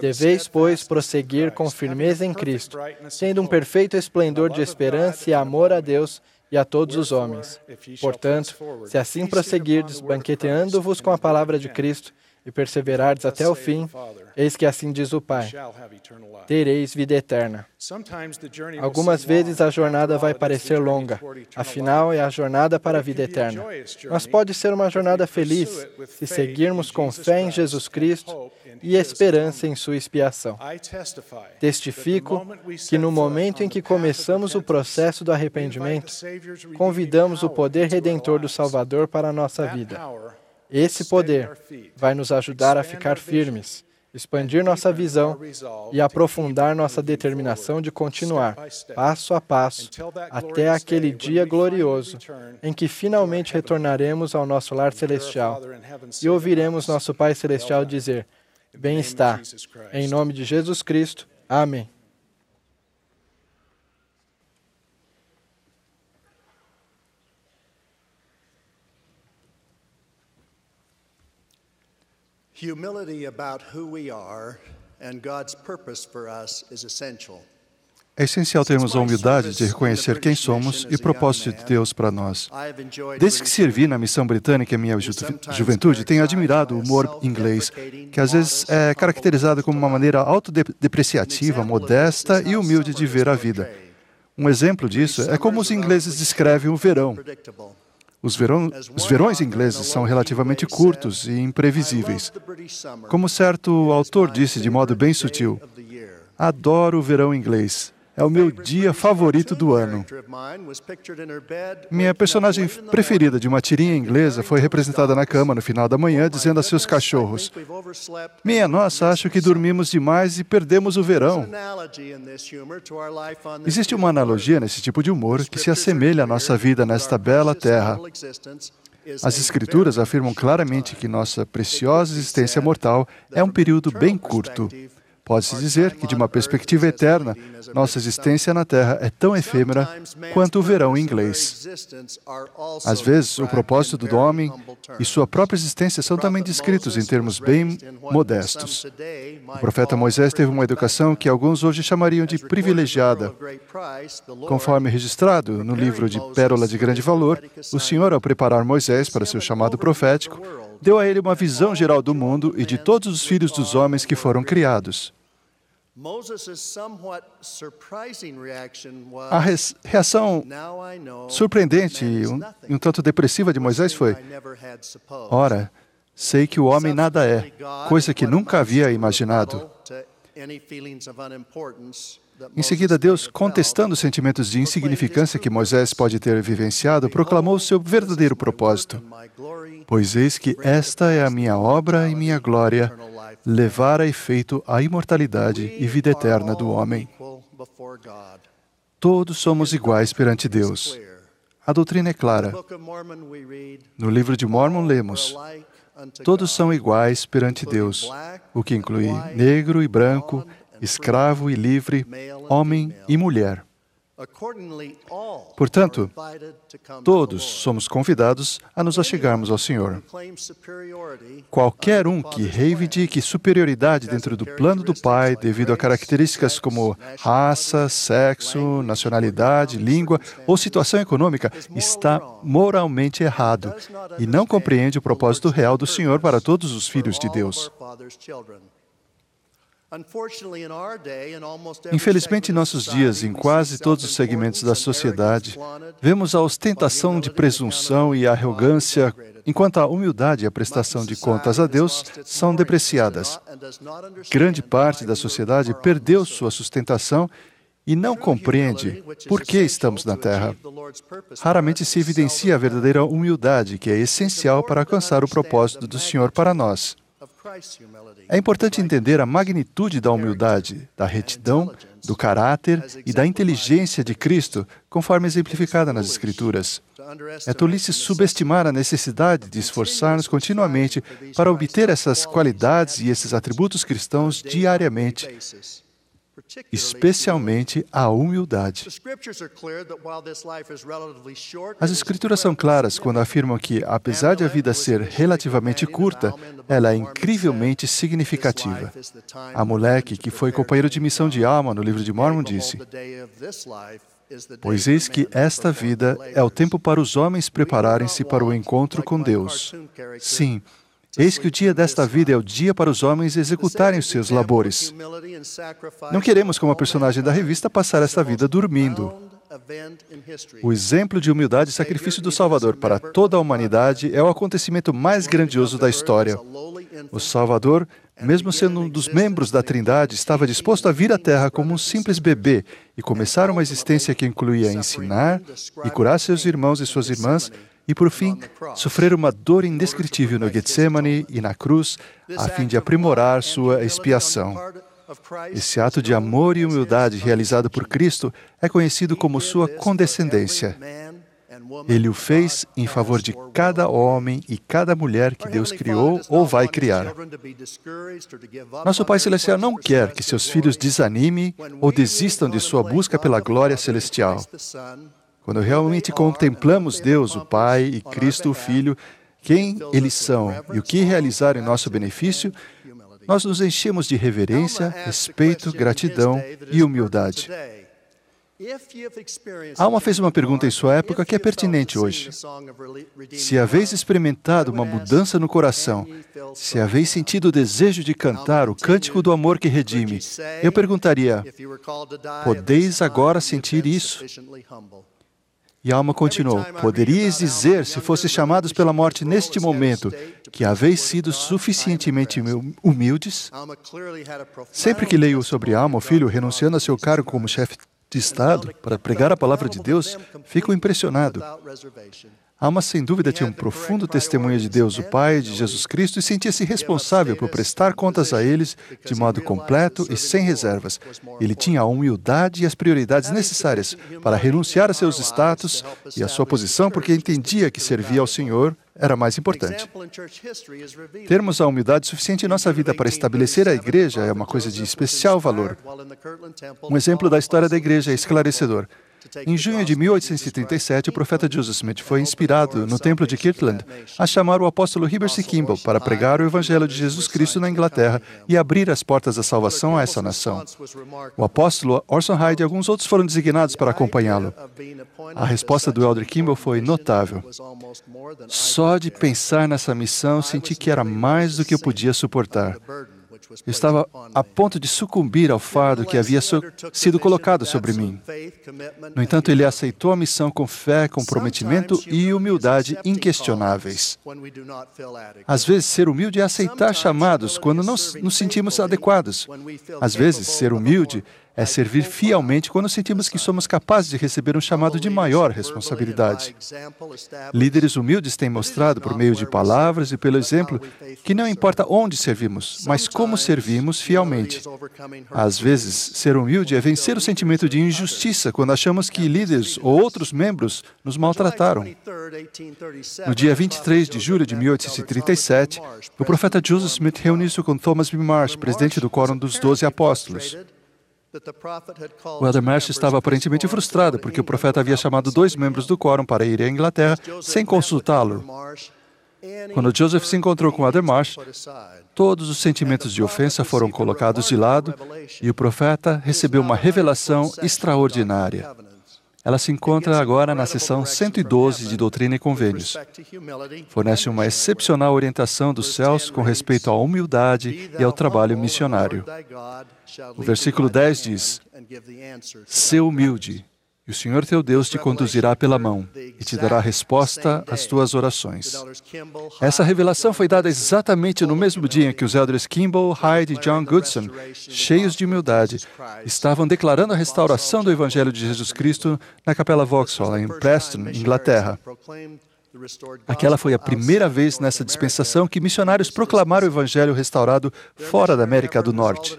Deveis, pois, prosseguir com firmeza em Cristo, tendo um perfeito esplendor de esperança e amor a Deus e a todos os homens. Portanto, se assim prosseguirdes, banqueteando-vos com a palavra de Cristo, e perseverardes até o fim, eis que assim diz o Pai, tereis vida eterna. Algumas vezes a jornada vai parecer longa, afinal é a jornada para a vida eterna. Mas pode ser uma jornada feliz se seguirmos com fé em Jesus Cristo e esperança em sua expiação. Testifico que no momento em que começamos o processo do arrependimento, convidamos o poder redentor do Salvador para a nossa vida. Esse poder vai nos ajudar a ficar firmes, expandir nossa visão e aprofundar nossa determinação de continuar, passo a passo, até aquele dia glorioso em que finalmente retornaremos ao nosso lar celestial e ouviremos nosso Pai Celestial dizer, bem está, em nome de Jesus Cristo. Amém. Humility about who we are and God's purpose for us is essential. É essencial termos a humildade de reconhecer quem somos e o propósito de Deus para nós. Desde que servi na missão britânica em minha juventude, tenho admirado o humor inglês, que às vezes é caracterizado como uma maneira autodepreciativa, modesta e humilde de ver a vida. Um exemplo disso é como os ingleses descrevem o verão. Os verões ingleses são relativamente curtos e imprevisíveis. Como certo autor disse de modo bem sutil, adoro o verão inglês. É o meu dia favorito do ano. Minha personagem preferida de uma tirinha inglesa foi representada na cama no final da manhã, dizendo a seus cachorros, minha nossa, acho que dormimos demais e perdemos o verão. Existe uma analogia nesse tipo de humor que se assemelha à nossa vida nesta bela terra. As Escrituras afirmam claramente que nossa preciosa existência mortal é um período bem curto. Pode-se dizer que, de uma perspectiva eterna, nossa existência na Terra é tão efêmera quanto o verão inglês. Às vezes, o propósito do homem e sua própria existência são também descritos em termos bem modestos. O profeta Moisés teve uma educação que alguns hoje chamariam de privilegiada. Conforme registrado no livro de Pérola de Grande Valor, o Senhor, ao preparar Moisés para seu chamado profético, deu a ele uma visão geral do mundo e de todos os filhos dos homens que foram criados. A reação surpreendente e um tanto depressiva de Moisés foi, ora, sei que o homem nada é, coisa que nunca havia imaginado. Em seguida, Deus, contestando os sentimentos de insignificância que Moisés pode ter vivenciado, proclamou seu verdadeiro propósito. Pois eis que esta é a minha obra e minha glória, levar a efeito a imortalidade e vida eterna do homem. Todos somos iguais perante Deus. A doutrina é clara. No livro de Mórmon lemos, todos são iguais perante Deus, o que inclui negro e branco, escravo e livre, homem e mulher. Portanto, todos somos convidados a nos achegarmos ao Senhor. Qualquer um que reivindique superioridade dentro do plano do Pai devido a características como raça, sexo, nacionalidade, língua ou situação econômica está moralmente errado e não compreende o propósito real do Senhor para todos os filhos de Deus. Infelizmente, em nossos dias, em quase todos os segmentos da sociedade, vemos a ostentação de presunção e arrogância, enquanto a humildade e a prestação de contas a Deus são depreciadas. Grande parte da sociedade perdeu sua sustentação e não compreende por que estamos na Terra. Raramente se evidencia a verdadeira humildade, que é essencial para alcançar o propósito do Senhor para nós. É importante entender a magnitude da humildade, da retidão, do caráter e da inteligência de Cristo, conforme exemplificada nas Escrituras. É tolice subestimar a necessidade de esforçar-nos continuamente para obter essas qualidades e esses atributos cristãos diariamente. especialmente a humildade. As Escrituras são claras quando afirmam que, apesar de a vida ser relativamente curta, ela é incrivelmente significativa. A Moleque, que foi companheiro de missão de Alma no livro de Mormon, disse: "Pois eis que esta vida é o tempo para os homens prepararem-se para o encontro com Deus. Sim, eis que o dia desta vida é o dia para os homens executarem os seus labores. Não queremos, como a personagem da revista, passar esta vida dormindo." O exemplo de humildade e sacrifício do Salvador para toda a humanidade é o acontecimento mais grandioso da história. O Salvador, mesmo sendo um dos membros da Trindade, estava disposto a vir à Terra como um simples bebê e começar uma existência que incluía ensinar e curar seus irmãos e suas irmãs e, por fim, sofrer uma dor indescritível no Getsemane e na cruz, a fim de aprimorar sua expiação. Esse ato de amor e humildade realizado por Cristo é conhecido como sua condescendência. Ele o fez em favor de cada homem e cada mulher que Deus criou ou vai criar. Nosso Pai Celestial não quer que seus filhos desanimem ou desistam de sua busca pela glória celestial. Quando realmente contemplamos Deus, o Pai, e Cristo, o Filho, quem eles são e o que realizaram em nosso benefício, nós nos enchemos de reverência, respeito, gratidão e humildade. Alma fez uma pergunta em sua época que é pertinente hoje. Se haveis experimentado uma mudança no coração, se haveis sentido o desejo de cantar o cântico do amor que redime, eu perguntaria: podeis agora sentir isso? E Alma continuou: poderíeis dizer, se fosseis chamados pela morte neste momento, que haveis sido suficientemente humildes? Sempre que leio sobre Alma, o filho, renunciando a seu cargo como chefe de Estado para pregar a palavra de Deus, fico impressionado. Alma, sem dúvida, tinha um profundo testemunho de Deus, o Pai, de Jesus Cristo, e sentia-se responsável por prestar contas a eles de modo completo e sem reservas. Ele tinha a humildade e as prioridades necessárias para renunciar a seus status e a sua posição, porque entendia que servir ao Senhor era mais importante. Termos a humildade suficiente em nossa vida para estabelecer a igreja é uma coisa de especial valor. Um exemplo da história da igreja é esclarecedor. Em junho de 1837, o profeta Joseph Smith foi inspirado no templo de Kirtland a chamar o apóstolo Heber C. Kimball para pregar o Evangelho de Jesus Cristo na Inglaterra e abrir as portas da salvação a essa nação. O apóstolo Orson Hyde e alguns outros foram designados para acompanhá-lo. A resposta do elder Kimball foi notável. Só de pensar nessa missão, senti que era mais do que eu podia suportar. Eu estava a ponto de sucumbir ao fardo que havia sido colocado sobre mim. No entanto, ele aceitou a missão com fé, comprometimento e humildade inquestionáveis. Às vezes, ser humilde é aceitar chamados quando não nos sentimos adequados. Às vezes, ser humilde é servir fielmente quando sentimos que somos capazes de receber um chamado de maior responsabilidade. Líderes humildes têm mostrado, por meio de palavras e pelo exemplo, que não importa onde servimos, mas como servimos fielmente. Às vezes, ser humilde é vencer o sentimento de injustiça quando achamos que líderes ou outros membros nos maltrataram. No dia 23 de julho de 1837, o profeta Joseph Smith reuniu-se com Thomas B. Marsh, presidente do Quórum dos 12 Apóstolos. O elder Marsh estava aparentemente frustrado porque o profeta havia chamado 2 membros do quórum para ir à Inglaterra sem consultá-lo. Quando Joseph se encontrou com o elder Marsh, todos os sentimentos de ofensa foram colocados de lado e o profeta recebeu uma revelação extraordinária. Ela se encontra agora na seção 112 de Doutrina e Convênios. Fornece uma excepcional orientação dos céus com respeito à humildade e ao trabalho missionário. O versículo 10 diz: "Sê humilde, e o Senhor teu Deus te conduzirá pela mão e te dará resposta às tuas orações." Essa revelação foi dada exatamente no mesmo dia em que os elders Kimball, Hyde e John Goodson, cheios de humildade, estavam declarando a restauração do Evangelho de Jesus Cristo na Capela Vauxhall, em Preston, Inglaterra. Aquela foi a primeira vez nessa dispensação que missionários proclamaram o Evangelho restaurado fora da América do Norte.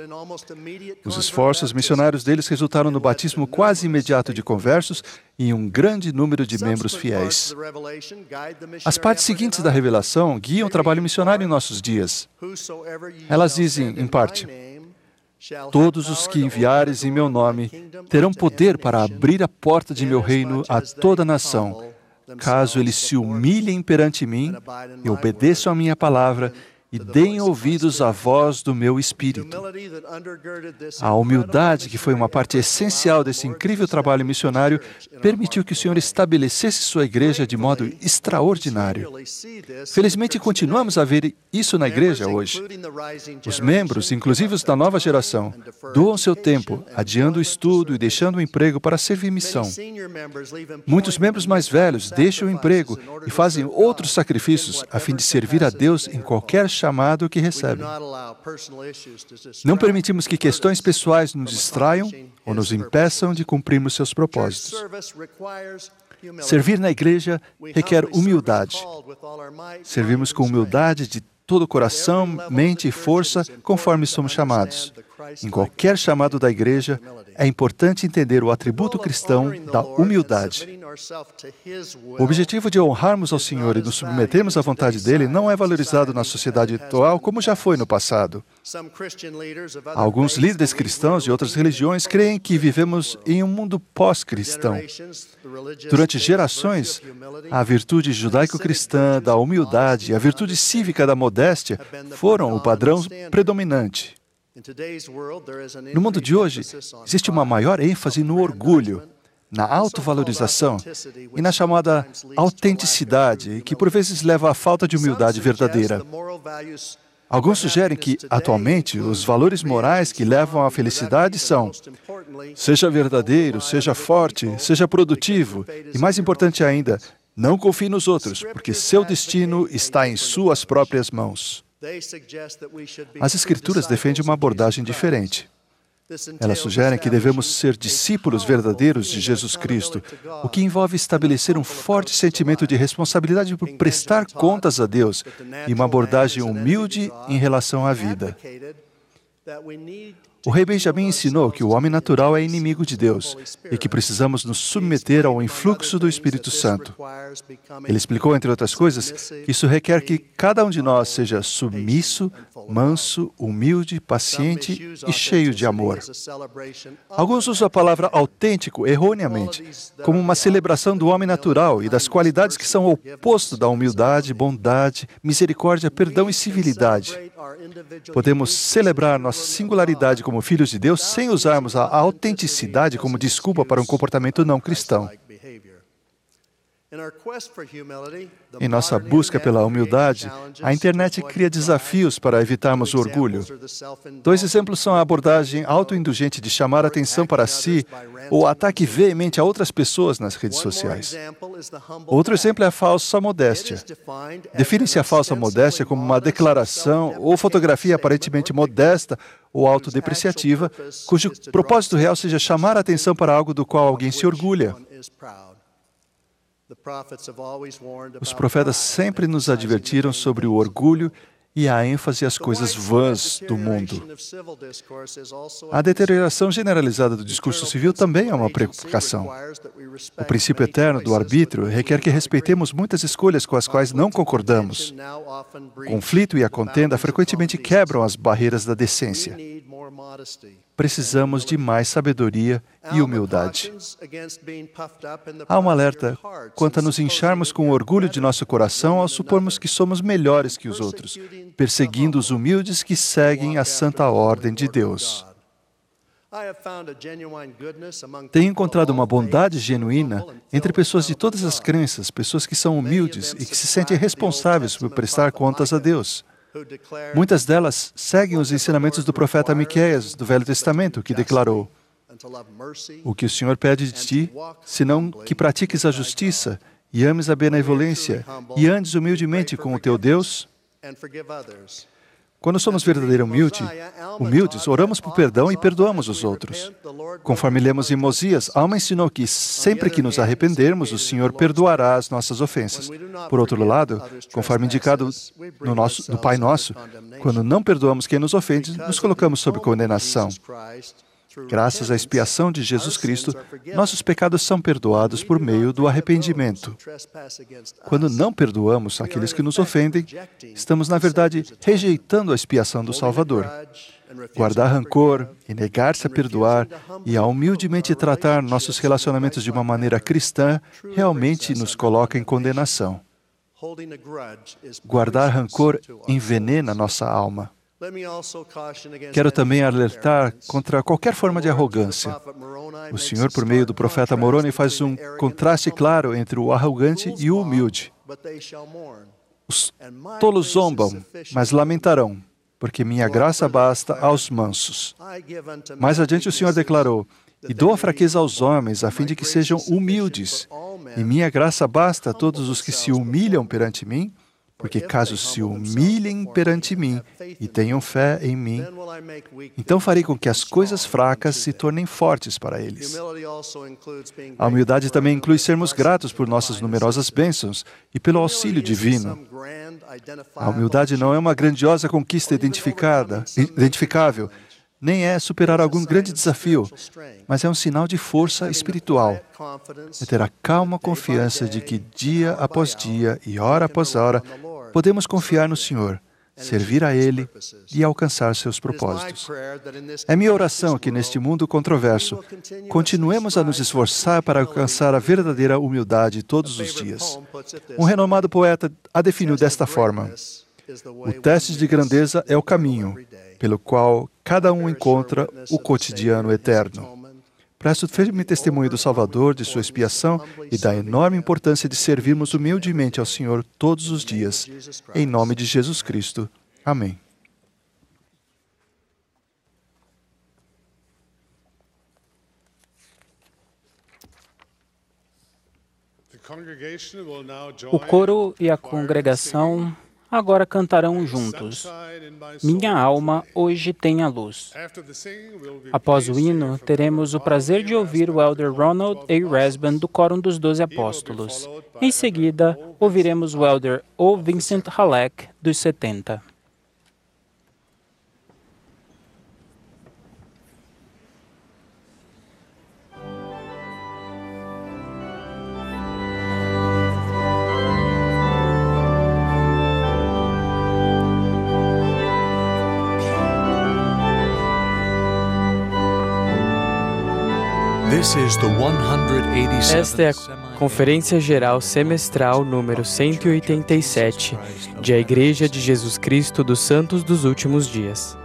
Os esforços missionários deles resultaram no batismo quase imediato de conversos e um grande número de membros fiéis. As partes seguintes da revelação guiam o trabalho missionário em nossos dias. Elas dizem, em parte, Todos os que enviares em meu nome terão poder para abrir a porta de meu reino a toda nação, caso eles se humilhem perante mim e obedeçam a minha palavra e deem ouvidos à voz do meu Espírito. A humildade, que foi uma parte essencial desse incrível trabalho missionário, permitiu que o Senhor estabelecesse sua igreja de modo extraordinário. Felizmente, continuamos a ver isso na igreja hoje. Os membros, inclusive os da nova geração, doam seu tempo, adiando o estudo e deixando o emprego para servir missão. Muitos membros mais velhos deixam o emprego e fazem outros sacrifícios a fim de servir a Deus em qualquer chamado que recebem. Não permitimos que questões pessoais nos distraiam ou nos impeçam de cumprirmos seus propósitos. Servir na igreja requer humildade. Servimos com humildade de todo o coração, mente e força, conforme somos chamados. Em qualquer chamado da igreja, é importante entender o atributo cristão da humildade. O objetivo de honrarmos ao Senhor e nos submetermos à vontade dEle não é valorizado na sociedade atual como já foi no passado. Alguns líderes cristãos de outras religiões creem que vivemos em um mundo pós-cristão. Durante gerações, a virtude judaico-cristã da humildade e a virtude cívica da modéstia foram o padrão predominante. No mundo de hoje, existe uma maior ênfase no orgulho, na autovalorização e na chamada autenticidade, que por vezes leva à falta de humildade verdadeira. Alguns sugerem que, atualmente, os valores morais que levam à felicidade são: seja verdadeiro, seja forte, seja produtivo e, mais importante ainda, não confie nos outros, porque seu destino está em suas próprias mãos. As Escrituras defendem uma abordagem diferente. Elas sugerem que devemos ser discípulos verdadeiros de Jesus Cristo, o que envolve estabelecer um forte sentimento de responsabilidade por prestar contas a Deus e uma abordagem humilde em relação à vida. O rei Benjamim ensinou que o homem natural é inimigo de Deus e que precisamos nos submeter ao influxo do Espírito Santo. Ele explicou, entre outras coisas, que isso requer que cada um de nós seja submisso, manso, humilde, paciente e cheio de amor. Alguns usam a palavra autêntico erroneamente, como uma celebração do homem natural e das qualidades que são o oposto da humildade, bondade, misericórdia, perdão e civilidade. Podemos celebrar nossa singularidade como filhos de Deus sem usarmos a autenticidade como desculpa para um comportamento não cristão. Em nossa busca pela humildade, a internet cria desafios para evitarmos o orgulho. Dois exemplos são a abordagem autoindulgente de chamar a atenção para si ou o ataque veemente a outras pessoas nas redes sociais. Outro exemplo é a falsa modéstia. Define-se a falsa modéstia como uma declaração ou fotografia aparentemente modesta ou autodepreciativa, cujo propósito real seja chamar a atenção para algo do qual alguém se orgulha. Os profetas sempre nos advertiram sobre o orgulho e a ênfase às coisas vãs do mundo. A deterioração generalizada do discurso civil também é uma preocupação. O princípio eterno do arbítrio requer que respeitemos muitas escolhas com as quais não concordamos. O conflito e a contenda frequentemente quebram as barreiras da decência. Precisamos de mais sabedoria e humildade. Há um alerta quanto a nos incharmos com o orgulho de nosso coração ao supormos que somos melhores que os outros, perseguindo os humildes que seguem a santa ordem de Deus. Tenho encontrado uma bondade genuína entre pessoas de todas as crenças, pessoas que são humildes e que se sentem responsáveis por prestar contas a Deus. Muitas delas seguem os ensinamentos do profeta Miqueias, do Velho Testamento, que declarou: "O que o Senhor pede de ti, senão que pratiques a justiça e ames a benevolência e andes humildemente com o teu Deus." Quando somos verdadeiramente humildes, oramos por perdão e perdoamos os outros. Conforme lemos em Mosias, Alma ensinou que sempre que nos arrependermos, o Senhor perdoará as nossas ofensas. Por outro lado, conforme indicado no Pai Nosso, quando não perdoamos quem nos ofende, nos colocamos sob condenação. Graças à expiação de Jesus Cristo, nossos pecados são perdoados por meio do arrependimento. Quando não perdoamos aqueles que nos ofendem, estamos, na verdade, rejeitando a expiação do Salvador. Guardar rancor e negar-se a perdoar e a humildemente tratar nossos relacionamentos de uma maneira cristã realmente nos coloca em condenação. Guardar rancor envenena nossa alma. Quero também alertar contra qualquer forma de arrogância. O Senhor, por meio do profeta Moroni, faz um contraste claro entre o arrogante e o humilde. Os tolos zombam, mas lamentarão, porque minha graça basta aos mansos. Mais adiante o Senhor declarou: e dou a fraqueza aos homens, a fim de que sejam humildes. E minha graça basta a todos os que se humilham perante mim, porque caso se humilhem perante mim e tenham fé em mim, então farei com que as coisas fracas se tornem fortes para eles. A humildade também inclui sermos gratos por nossas numerosas bênçãos e pelo auxílio divino. A humildade não é uma grandiosa conquista identificável, nem é superar algum grande desafio, mas é um sinal de força espiritual. É ter a calma confiança de que dia após dia e hora após hora podemos confiar no Senhor, servir a Ele e alcançar seus propósitos. É minha oração que neste mundo controverso continuemos a nos esforçar para alcançar a verdadeira humildade todos os dias. Um renomado poeta a definiu desta forma: o teste de grandeza é o caminho pelo qual cada um encontra o cotidiano eterno. Presto firme testemunho do Salvador, de sua expiação e da enorme importância de servirmos humildemente ao Senhor todos os dias. Em nome de Jesus Cristo. Amém. O coro e a congregação agora cantarão juntos: Minha alma hoje tem a luz. Após o hino, teremos o prazer de ouvir o Elder Ronald A. Rasband do Quórum dos 12 Apóstolos. Em seguida, ouviremos o Elder O. Vincent Halleck dos 70. Esta é a Conferência Geral Semestral número 187 de A Igreja de Jesus Cristo dos Santos dos Últimos Dias.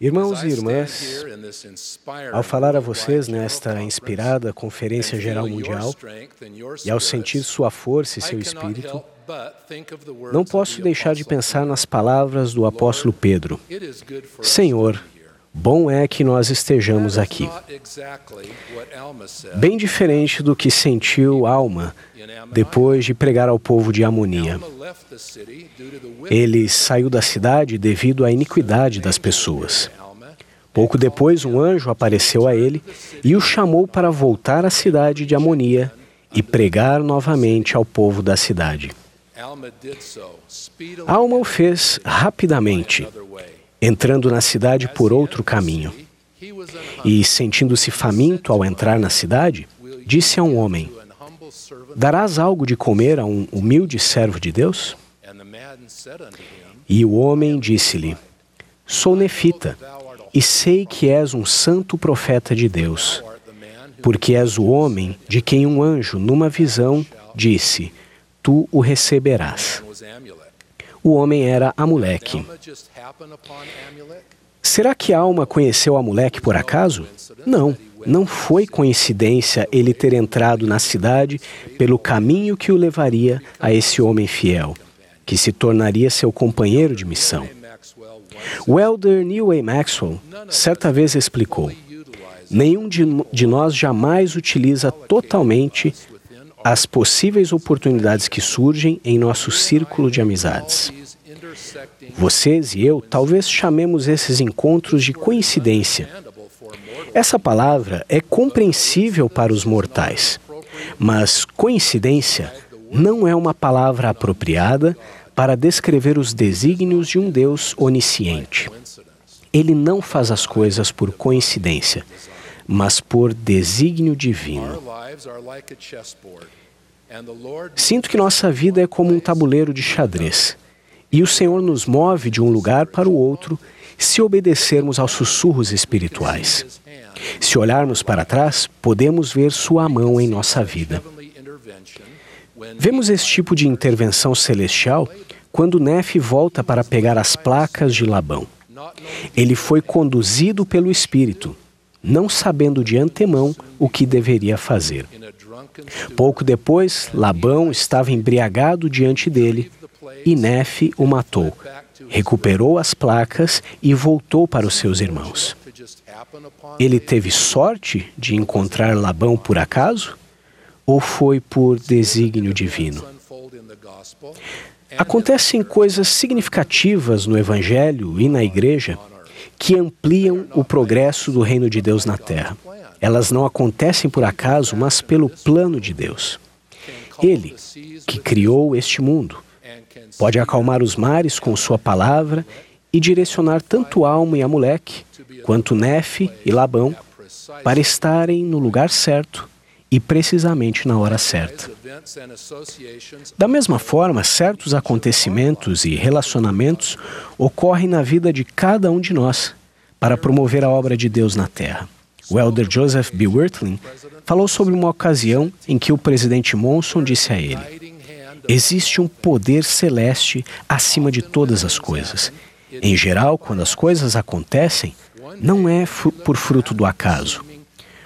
Irmãos e irmãs, ao falar a vocês nesta inspirada Conferência Geral Mundial e ao sentir sua força e seu espírito, não posso deixar de pensar nas palavras do apóstolo Pedro. Senhor, bom é que nós estejamos aqui. Bem diferente do que sentiu Alma depois de pregar ao povo de Amonia. Ele saiu da cidade devido à iniquidade das pessoas. Pouco depois, um anjo apareceu a ele e o chamou para voltar à cidade de Amonia e pregar novamente ao povo da cidade. Alma o fez rapidamente, entrando na cidade por outro caminho. E, sentindo-se faminto ao entrar na cidade, disse a um homem: darás algo de comer a um humilde servo de Deus? E o homem disse-lhe: sou nefita, e sei que és um santo profeta de Deus, porque és o homem de quem um anjo, numa visão, disse: tu o receberás. O homem era Amaleque. Será que Alma conheceu Amaleque por acaso? Não foi coincidência ele ter entrado na cidade pelo caminho que o levaria a esse homem fiel, que se tornaria seu companheiro de missão. O elder Neal A. Maxwell certa vez explicou: nenhum de nós jamais utiliza totalmente as possíveis oportunidades que surgem em nosso círculo de amizades. Vocês e eu talvez chamemos esses encontros de coincidência. Essa palavra é compreensível para os mortais, mas coincidência não é uma palavra apropriada para descrever os desígnios de um Deus onisciente. Ele não faz as coisas por coincidência, mas por desígnio divino. Sinto que nossa vida é como um tabuleiro de xadrez, e o Senhor nos move de um lugar para o outro se obedecermos aos sussurros espirituais. Se olharmos para trás, podemos ver sua mão em nossa vida. Vemos esse tipo de intervenção celestial quando Nefe volta para pegar as placas de Labão. Ele foi conduzido pelo Espírito, não sabendo de antemão o que deveria fazer. Pouco depois, Labão estava embriagado diante dele e Nefe o matou. Recuperou as placas e voltou para os seus irmãos. Ele teve sorte de encontrar Labão por acaso? Ou foi por desígnio divino? Acontecem coisas significativas no Evangelho e na Igreja que ampliam o progresso do reino de Deus na Terra. Elas não acontecem por acaso, mas pelo plano de Deus. Ele, que criou este mundo, pode acalmar os mares com sua palavra e direcionar tanto Alma e Amaleque, quanto Nefe e Labão, para estarem no lugar certo e precisamente na hora certa. Da mesma forma, certos acontecimentos e relacionamentos ocorrem na vida de cada um de nós para promover a obra de Deus na Terra. O elder Joseph B. Wirtling falou sobre uma ocasião em que o presidente Monson disse a ele: existe um poder celeste acima de todas as coisas. Em geral, quando as coisas acontecem, não é por fruto do acaso.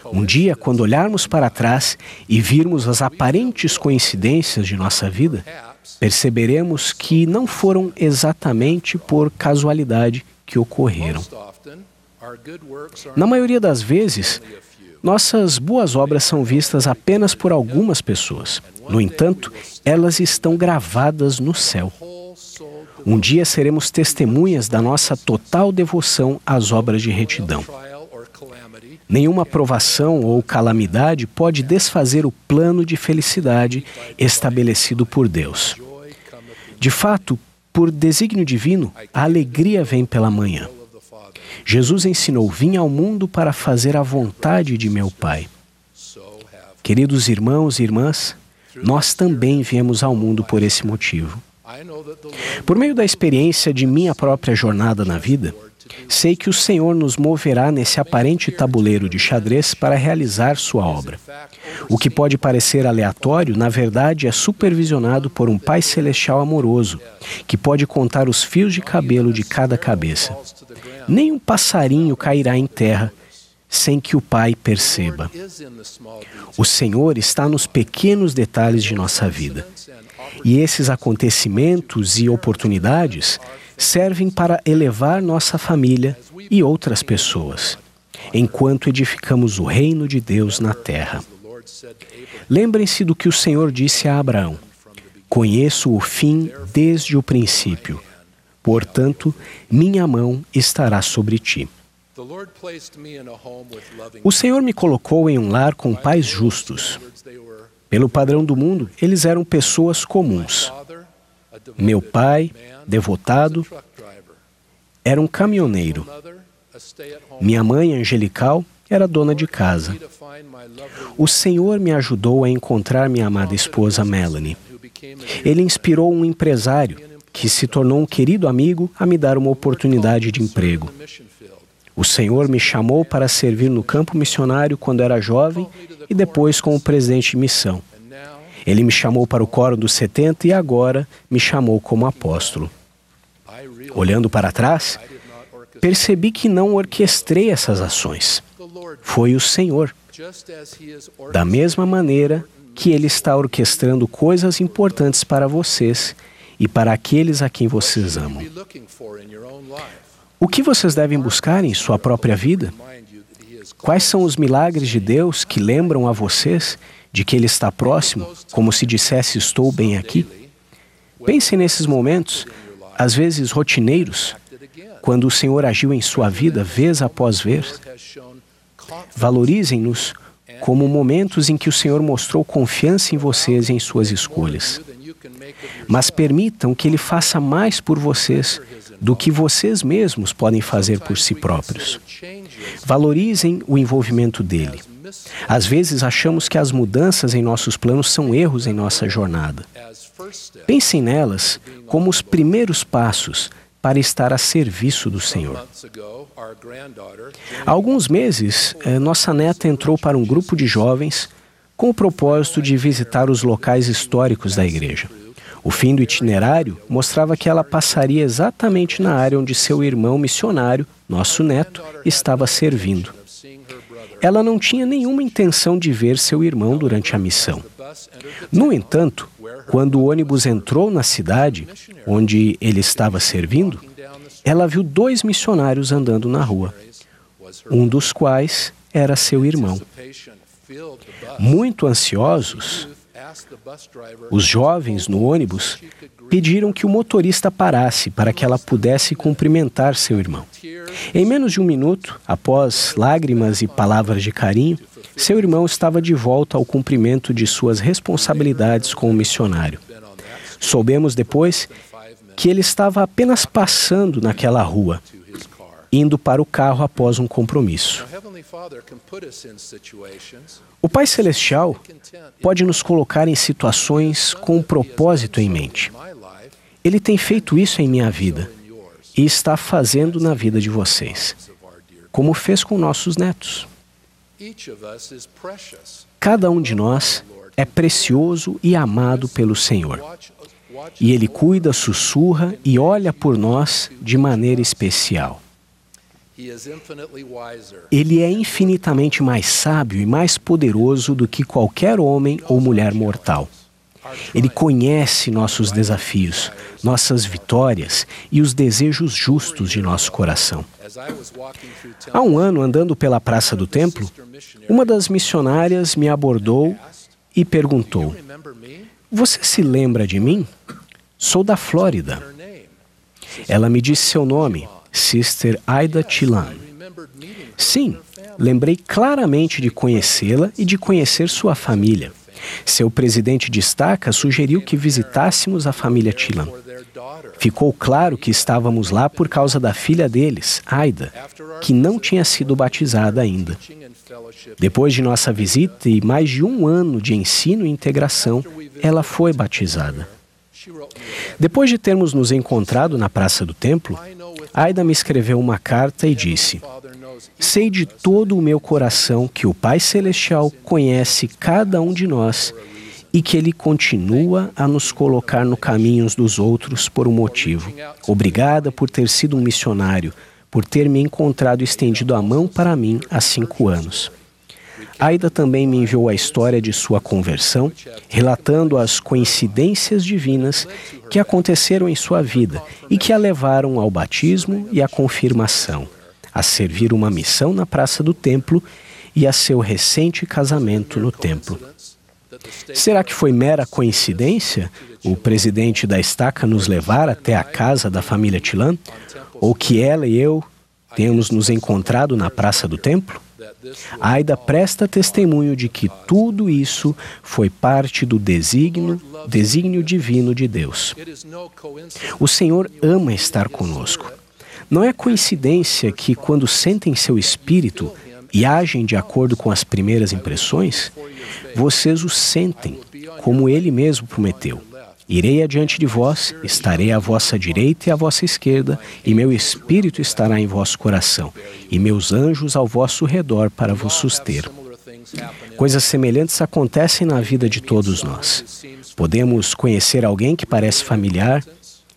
Um dia, quando olharmos para trás e virmos as aparentes coincidências de nossa vida, perceberemos que não foram exatamente por casualidade que ocorreram. Na maioria das vezes, nossas boas obras são vistas apenas por algumas pessoas. No entanto, elas estão gravadas no céu. Um dia seremos testemunhas da nossa total devoção às obras de retidão. Nenhuma provação ou calamidade pode desfazer o plano de felicidade estabelecido por Deus. De fato, por desígnio divino, a alegria vem pela manhã. Jesus ensinou: vim ao mundo para fazer a vontade de meu Pai. Queridos irmãos e irmãs, nós também viemos ao mundo por esse motivo. Por meio da experiência de minha própria jornada na vida, Sei que o Senhor nos moverá nesse aparente tabuleiro de xadrez para realizar sua obra. O que pode parecer aleatório, na verdade, é supervisionado por um Pai Celestial amoroso, que pode contar os fios de cabelo de cada cabeça. Nem um passarinho cairá em terra sem que o Pai perceba. O Senhor está nos pequenos detalhes de nossa vida. E esses acontecimentos e oportunidades servem para elevar nossa família e outras pessoas, enquanto edificamos o reino de Deus na terra. Lembrem-se do que o Senhor disse a Abraão: conheço o fim desde o princípio, portanto, minha mão estará sobre ti. O Senhor me colocou em um lar com pais justos. Pelo padrão do mundo, eles eram pessoas comuns. Meu pai, devotado, era um caminhoneiro. Minha mãe, angelical, era dona de casa. O Senhor me ajudou a encontrar minha amada esposa Melanie. Ele inspirou um empresário que se tornou um querido amigo a me dar uma oportunidade de emprego. O Senhor me chamou para servir no campo missionário quando era jovem e depois como presidente de missão. Ele me chamou para o Coro dos 70 e agora me chamou como apóstolo. Olhando para trás, percebi que não orquestrei essas ações. Foi o Senhor. Da mesma maneira que Ele está orquestrando coisas importantes para vocês e para aqueles a quem vocês amam. O que vocês devem buscar em sua própria vida? Quais são os milagres de Deus que lembram a vocês de que Ele está próximo, como se dissesse, estou bem aqui? Pensem nesses momentos, às vezes rotineiros, quando o Senhor agiu em sua vida vez após vez. Valorizem-nos como momentos em que o Senhor mostrou confiança em vocês e em suas escolhas. Mas permitam que Ele faça mais por vocês do que vocês mesmos podem fazer por si próprios. Valorizem o envolvimento dEle. Às vezes achamos que as mudanças em nossos planos são erros em nossa jornada. Pensem nelas como os primeiros passos para estar a serviço do Senhor. Há alguns meses, nossa neta entrou para um grupo de jovens com o propósito de visitar os locais históricos da igreja. O fim do itinerário mostrava que ela passaria exatamente na área onde seu irmão missionário, nosso neto, estava servindo. Ela não tinha nenhuma intenção de ver seu irmão durante a missão. No entanto, quando o ônibus entrou na cidade onde ele estava servindo, ela viu 2 missionários andando na rua, um dos quais era seu irmão. Muito ansiosos, os jovens no ônibus pediram que o motorista parasse para que ela pudesse cumprimentar seu irmão. Em menos de 1 minuto, após lágrimas e palavras de carinho, seu irmão estava de volta ao cumprimento de suas responsabilidades como missionário. Soubemos depois que ele estava apenas passando naquela rua, indo para o carro após um compromisso. O Pai Celestial pode nos colocar em situações com um propósito em mente. Ele tem feito isso em minha vida e está fazendo na vida de vocês, como fez com nossos netos. Cada um de nós é precioso e amado pelo Senhor. E Ele cuida, sussurra e olha por nós de maneira especial. Ele é infinitamente mais sábio e mais poderoso do que qualquer homem ou mulher mortal. Ele conhece nossos desafios, nossas vitórias e os desejos justos de nosso coração. Há um ano, andando pela praça do templo, uma das missionárias me abordou e perguntou: "Você se lembra de mim? Sou da Flórida." Ela me disse seu nome, Sister Aida Chilan. Sim, lembrei claramente de conhecê-la e de conhecer sua família. Seu presidente de estaca sugeriu que visitássemos a família Chilan. Ficou claro que estávamos lá por causa da filha deles, Aida, que não tinha sido batizada ainda. Depois de nossa visita e mais de 1 ano de ensino e integração, ela foi batizada. Depois de termos nos encontrado na praça do templo, Aida me escreveu uma carta e disse: sei de todo o meu coração que o Pai Celestial conhece cada um de nós e que Ele continua a nos colocar no caminho uns dos outros por um motivo. Obrigada por ter sido um missionário, por ter me encontrado e estendido a mão para mim há 5 anos. Aida também me enviou a história de sua conversão, relatando as coincidências divinas que aconteceram em sua vida e que a levaram ao batismo e à confirmação, a servir uma missão na Praça do Templo e a seu recente casamento no templo. Será que foi mera coincidência o presidente da estaca nos levar até a casa da família Tilan? Ou que ela e eu temos nos encontrado na Praça do Templo? Aida presta testemunho de que tudo isso foi parte do desígnio divino de Deus. O Senhor ama estar conosco. Não é coincidência que, quando sentem seu espírito e agem de acordo com as primeiras impressões, vocês o sentem, como Ele mesmo prometeu. Irei adiante de vós, estarei à vossa direita e à vossa esquerda, e meu espírito estará em vosso coração, e meus anjos ao vosso redor para vos suster. Coisas semelhantes acontecem na vida de todos nós. Podemos conhecer alguém que parece familiar,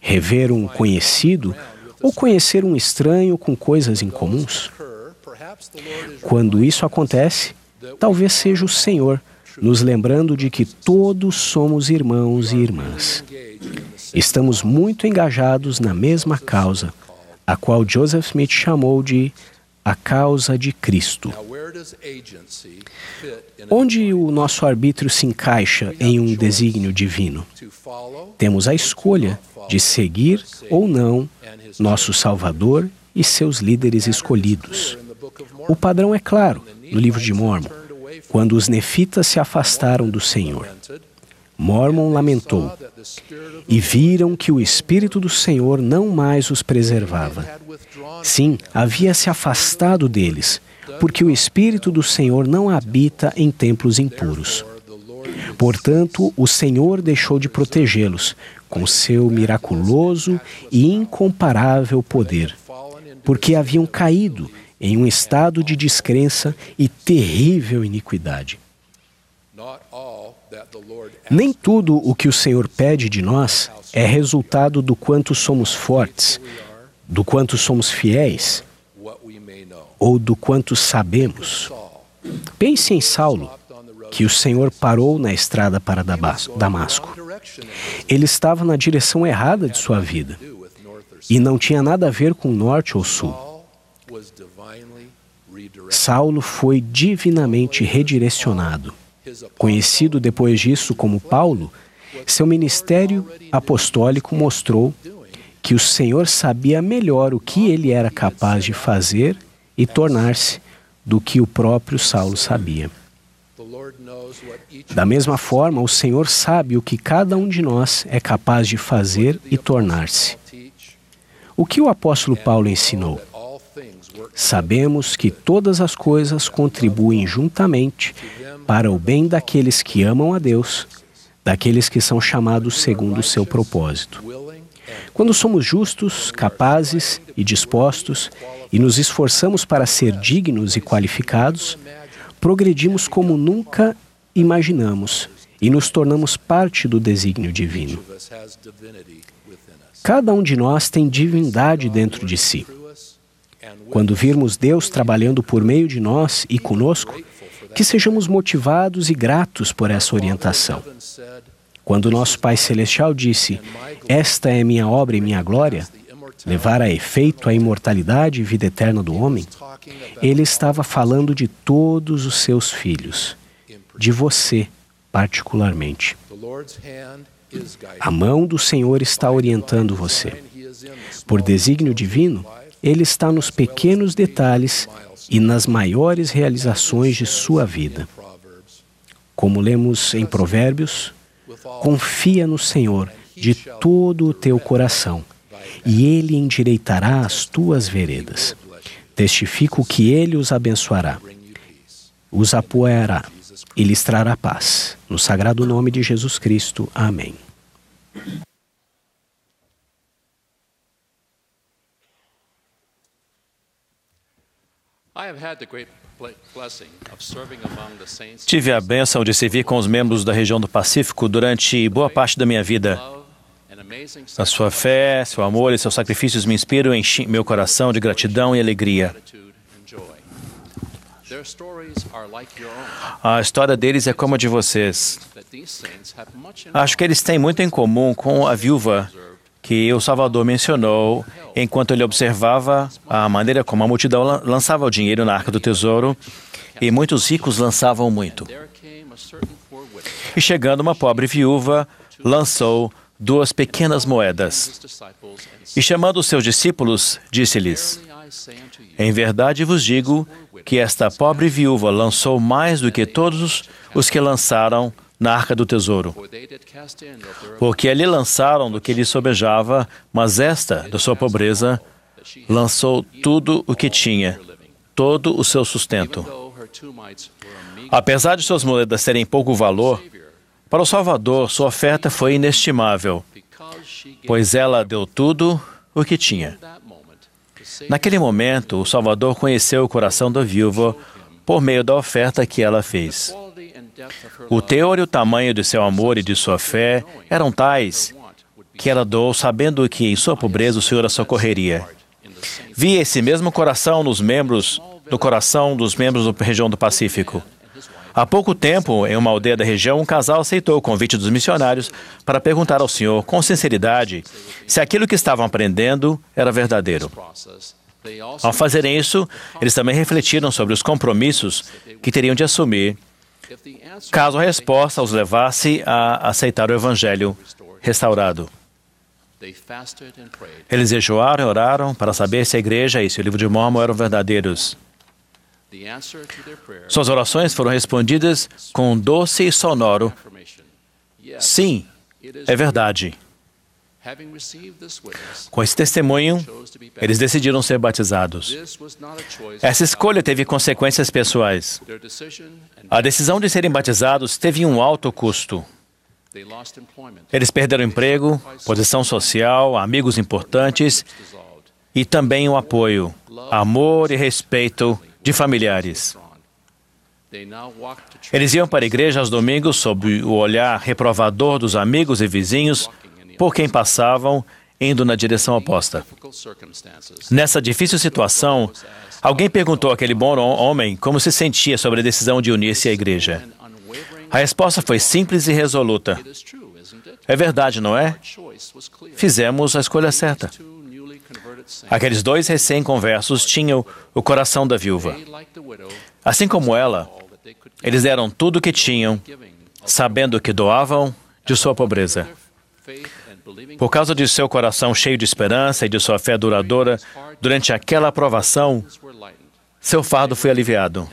rever um conhecido, ou conhecer um estranho com coisas incomuns. Quando isso acontece, talvez seja o Senhor nos lembrando de que todos somos irmãos e irmãs. Estamos muito engajados na mesma causa, a qual Joseph Smith chamou de a causa de Cristo. Onde o nosso arbítrio se encaixa em um desígnio divino? Temos a escolha de seguir ou não nosso Salvador e seus líderes escolhidos. O padrão é claro no livro de Mórmon, quando os nefitas se afastaram do Senhor. Mórmon lamentou: e viram que o Espírito do Senhor não mais os preservava. Sim, havia se afastado deles, porque o Espírito do Senhor não habita em templos impuros. Portanto, o Senhor deixou de protegê-los com seu miraculoso e incomparável poder, porque haviam caído em um estado de descrença e terrível iniquidade. Nem tudo o que o Senhor pede de nós é resultado do quanto somos fortes, do quanto somos fiéis, ou do quanto sabemos. Pense em Saulo, que o Senhor parou na estrada para Damasco. Ele estava na direção errada de sua vida, e não tinha nada a ver com norte ou sul. Saulo foi divinamente redirecionado. Conhecido depois disso como Paulo, seu ministério apostólico mostrou que o Senhor sabia melhor o que ele era capaz de fazer e tornar-se do que o próprio Saulo sabia. Da mesma forma, o Senhor sabe o que cada um de nós é capaz de fazer e tornar-se. O que o apóstolo Paulo ensinou? Sabemos que todas as coisas contribuem juntamente para o bem daqueles que amam a Deus, daqueles que são chamados segundo o seu propósito. Quando somos justos, capazes e dispostos e nos esforçamos para ser dignos e qualificados, progredimos como nunca imaginamos e nos tornamos parte do desígnio divino. Cada um de nós tem divindade dentro de si. Quando virmos Deus trabalhando por meio de nós e conosco, que sejamos motivados e gratos por essa orientação. Quando nosso Pai Celestial disse: "Esta é minha obra e minha glória", levar a efeito a imortalidade e vida eterna do homem, Ele estava falando de todos os seus filhos, de você particularmente. A mão do Senhor está orientando você. Por desígnio divino, Ele está nos pequenos detalhes e nas maiores realizações de sua vida. Como lemos em Provérbios, confia no Senhor de todo o teu coração, e Ele endireitará as tuas veredas. Testifico que Ele os abençoará, os apoiará e lhes trará paz. No sagrado nome de Jesus Cristo. Amém. Tive a bênção de servir com os membros da região do Pacífico durante boa parte da minha vida. A sua fé, seu amor e seus sacrifícios me inspiram e enchem meu coração de gratidão e alegria. A história deles é como a de vocês. Acho que eles têm muito em comum com a viúva que o Salvador mencionou enquanto ele observava a maneira como a multidão lançava o dinheiro na Arca do Tesouro e muitos ricos lançavam muito. E chegando uma pobre viúva, lançou 2 pequenas moedas. E chamando os seus discípulos, disse-lhes: em verdade vos digo que esta pobre viúva lançou mais do que todos os que lançaram na Arca do Tesouro. Porque ali lançaram do que lhe sobejava, mas esta, da sua pobreza, lançou tudo o que tinha, todo o seu sustento. Apesar de suas moedas terem pouco valor, para o Salvador sua oferta foi inestimável, pois ela deu tudo o que tinha. Naquele momento, o Salvador conheceu o coração da viúva por meio da oferta que ela fez. O teor e o tamanho de seu amor e de sua fé eram tais que ela doou sabendo que em sua pobreza o Senhor a socorreria. Vi esse mesmo coração no coração dos membros da região do Pacífico. Há pouco tempo, em uma aldeia da região, um casal aceitou o convite dos missionários para perguntar ao Senhor, com sinceridade, se aquilo que estavam aprendendo era verdadeiro. Ao fazerem isso, eles também refletiram sobre os compromissos que teriam de assumir caso a resposta os levasse a aceitar o Evangelho restaurado. Eles jejuaram e oraram para saber se a igreja e se o livro de Mórmon eram verdadeiros. Suas orações foram respondidas com um doce e sonoro: sim, é verdade. Com esse testemunho, eles decidiram ser batizados. Essa escolha teve consequências pessoais. A decisão de serem batizados teve um alto custo. Eles perderam emprego, posição social, amigos importantes e também o apoio, amor e respeito de familiares. Eles iam para a igreja aos domingos sob o olhar reprovador dos amigos e vizinhos por quem passavam, indo na direção oposta. Nessa difícil situação, alguém perguntou àquele bom homem como se sentia sobre a decisão de unir-se à igreja. A resposta foi simples e resoluta: é verdade, não é? Fizemos a escolha certa. Aqueles 2 recém-conversos tinham o coração da viúva. Assim como ela, eles deram tudo o que tinham, sabendo que doavam de sua pobreza. Por causa de seu coração cheio de esperança e de sua fé duradoura, durante aquela provação, seu fardo foi aliviado.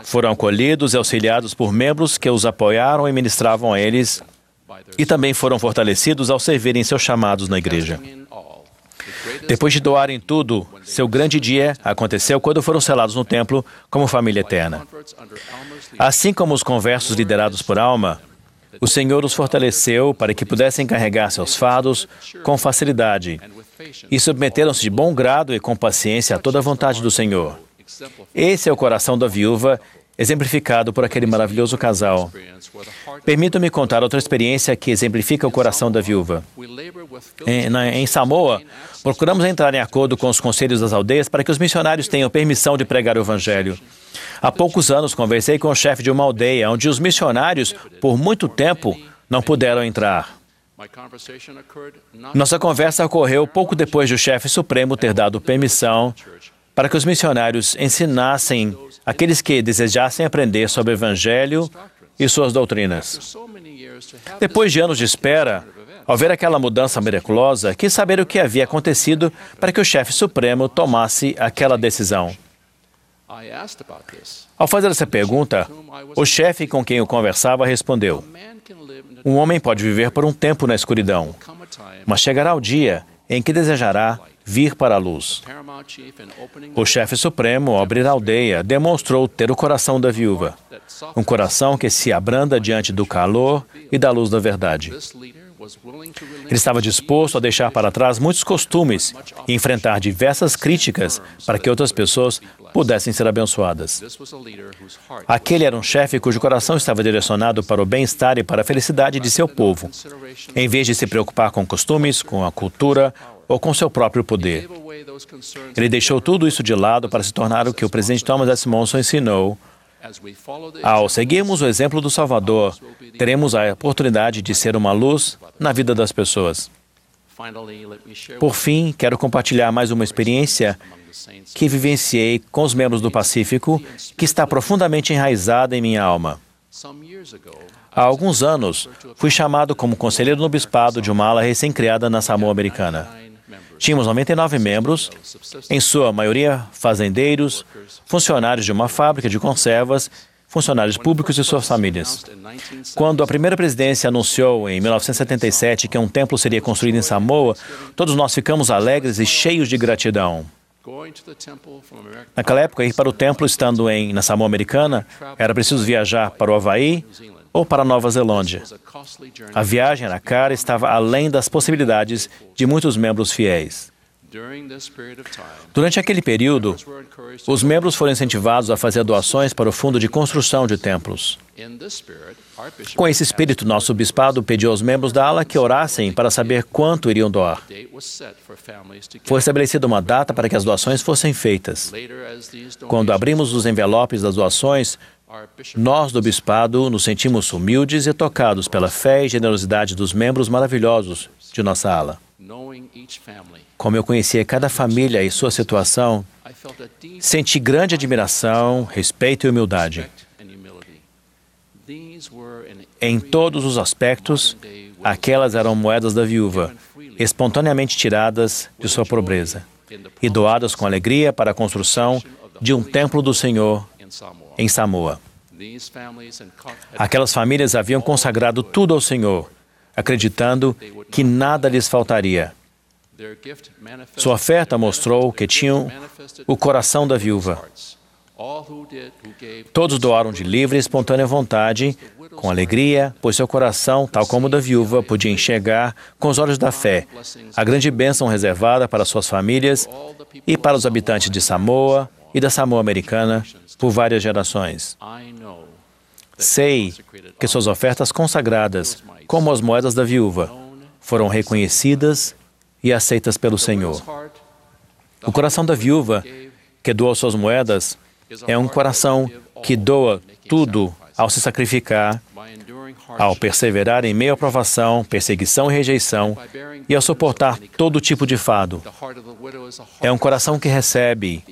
Foram acolhidos e auxiliados por membros que os apoiaram e ministravam a eles, e também foram fortalecidos ao servirem seus chamados na igreja. Depois de doarem tudo, seu grande dia aconteceu quando foram selados no templo como família eterna. Assim como os conversos liderados por Alma, o Senhor os fortaleceu para que pudessem carregar seus fardos com facilidade e submeteram-se de bom grado e com paciência a toda a vontade do Senhor. Esse é o coração da viúva, exemplificado por aquele maravilhoso casal. Permita-me contar outra experiência que exemplifica o coração da viúva. Em Samoa, procuramos entrar em acordo com os conselhos das aldeias para que os missionários tenham permissão de pregar o Evangelho. Há poucos anos, conversei com o chefe de uma aldeia onde os missionários, por muito tempo, não puderam entrar. Nossa conversa ocorreu pouco depois do chefe supremo ter dado permissão para que os missionários ensinassem aqueles que desejassem aprender sobre o Evangelho e suas doutrinas. Depois de anos de espera, ao ver aquela mudança miraculosa, quis saber o que havia acontecido para que o chefe supremo tomasse aquela decisão. Ao fazer essa pergunta, o chefe com quem eu conversava respondeu: um homem pode viver por um tempo na escuridão, mas chegará o dia em que desejará vir para a luz. O chefe supremo, ao abrir a aldeia, demonstrou ter o coração da viúva, um coração que se abranda diante do calor e da luz da verdade. Ele estava disposto a deixar para trás muitos costumes e enfrentar diversas críticas para que outras pessoas pudessem ser abençoadas. Aquele era um chefe cujo coração estava direcionado para o bem-estar e para a felicidade de seu povo, em vez de se preocupar com costumes, com a cultura ou com seu próprio poder. Ele deixou tudo isso de lado para se tornar o que o presidente Thomas S. Monson ensinou. Ao seguirmos o exemplo do Salvador, teremos a oportunidade de ser uma luz na vida das pessoas. Por fim, quero compartilhar mais uma experiência que vivenciei com os membros do Pacífico, que está profundamente enraizada em minha alma. Há alguns anos, fui chamado como conselheiro no bispado de uma ala recém-criada na Samoa Americana. Tínhamos 99 membros, em sua maioria fazendeiros, funcionários de uma fábrica de conservas, funcionários públicos e suas famílias. Quando a primeira presidência anunciou, em 1977, que um templo seria construído em Samoa, todos nós ficamos alegres e cheios de gratidão. Naquela época, ir para o templo estando na Samoa Americana, era preciso viajar para o Havaí ou para a Nova Zelândia. A viagem era cara e estava além das possibilidades de muitos membros fiéis. Durante aquele período, os membros foram incentivados a fazer doações para o fundo de construção de templos. Com esse espírito, nosso bispado pediu aos membros da ala que orassem para saber quanto iriam doar. Foi estabelecida uma data para que as doações fossem feitas. Quando abrimos os envelopes das doações, nós do bispado nos sentimos humildes e tocados pela fé e generosidade dos membros maravilhosos de nossa ala. Como eu conhecia cada família e sua situação, senti grande admiração, respeito e humildade. Em todos os aspectos, aquelas eram moedas da viúva, espontaneamente tiradas de sua pobreza e doadas com alegria para a construção de um templo do Senhor em Samoa. Aquelas famílias haviam consagrado tudo ao Senhor, acreditando que nada lhes faltaria. Sua oferta mostrou que tinham o coração da viúva. Todos doaram de livre e espontânea vontade, com alegria, pois seu coração, tal como o da viúva, podia enxergar com os olhos da fé a grande bênção reservada para suas famílias e para os habitantes de Samoa e da Samoa Americana por várias gerações. Sei que suas ofertas consagradas, como as moedas da viúva, foram reconhecidas e aceitas pelo Senhor. O coração da viúva, que doa suas moedas, é um coração que doa tudo ao se sacrificar, ao perseverar em meio à provação, perseguição e rejeição, e ao suportar todo tipo de fardo. É um coração que recebe,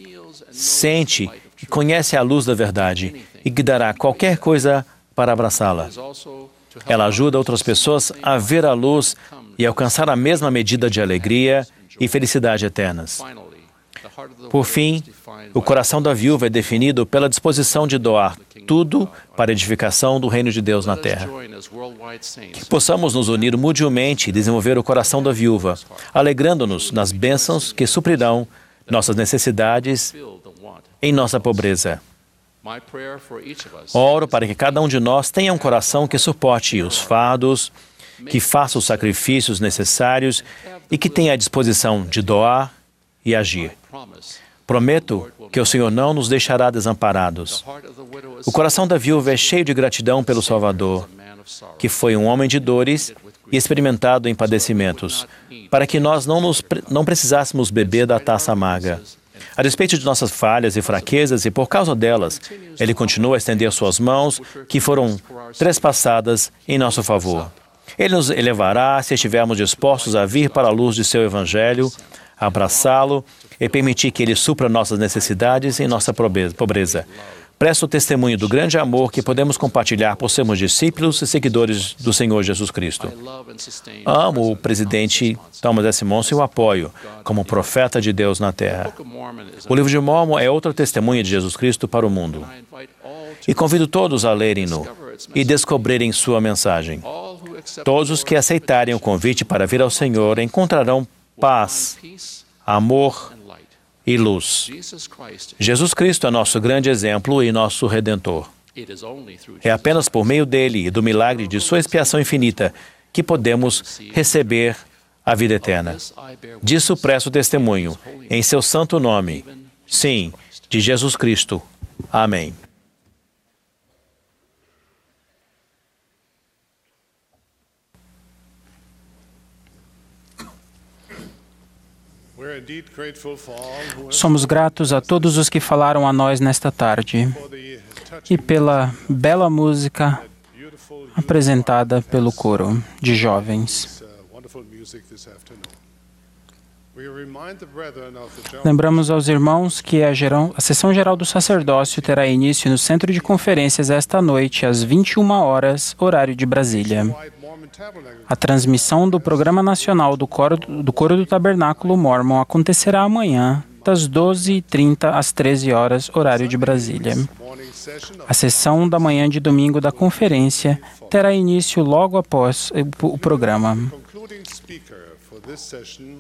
sente e conhece a luz da verdade e que dará qualquer coisa para abraçá-la. Ela ajuda outras pessoas a ver a luz e alcançar a mesma medida de alegria e felicidade eternas. Por fim, o coração da viúva é definido pela disposição de doar tudo para a edificação do reino de Deus na terra. Que possamos nos unir mutuamente e desenvolver o coração da viúva, alegrando-nos nas bênçãos que suprirão nossas necessidades em nossa pobreza. Oro para que cada um de nós tenha um coração que suporte os fardos, que faça os sacrifícios necessários e que tenha a disposição de doar e agir. Prometo que o Senhor não nos deixará desamparados. O coração da viúva é cheio de gratidão pelo Salvador, que foi um homem de dores e experimentado em padecimentos, para que nós não precisássemos beber da taça amarga. A despeito de nossas falhas e fraquezas, e por causa delas, Ele continua a estender suas mãos, que foram trespassadas em nosso favor. Ele nos elevará se estivermos dispostos a vir para a luz de seu Evangelho, abraçá-lo e permitir que Ele supra nossas necessidades em nossa pobreza. Presto testemunho do grande amor que podemos compartilhar por sermos discípulos e seguidores do Senhor Jesus Cristo. Amo o presidente Thomas S. Monson e o apoio como profeta de Deus na terra. O livro de Mórmon é outra testemunha de Jesus Cristo para o mundo. E convido todos a lerem-no e descobrirem sua mensagem. Todos os que aceitarem o convite para vir ao Senhor encontrarão paz, amor e luz. Jesus Cristo é nosso grande exemplo e nosso Redentor. É apenas por meio dele e do milagre de sua expiação infinita que podemos receber a vida eterna. Disso presto testemunho, em seu santo nome. Sim, de Jesus Cristo. Amém. Somos gratos a todos os que falaram a nós nesta tarde e pela bela música apresentada pelo coro de jovens. Lembramos aos irmãos que a sessão geral do sacerdócio terá início no Centro de Conferências esta noite, às 21 horas, horário de Brasília. A transmissão do Programa Nacional do Coro do Tabernáculo Mórmon acontecerá amanhã, das 12h30 às 13 horas, horário de Brasília. A sessão da manhã de domingo da conferência terá início logo após o programa.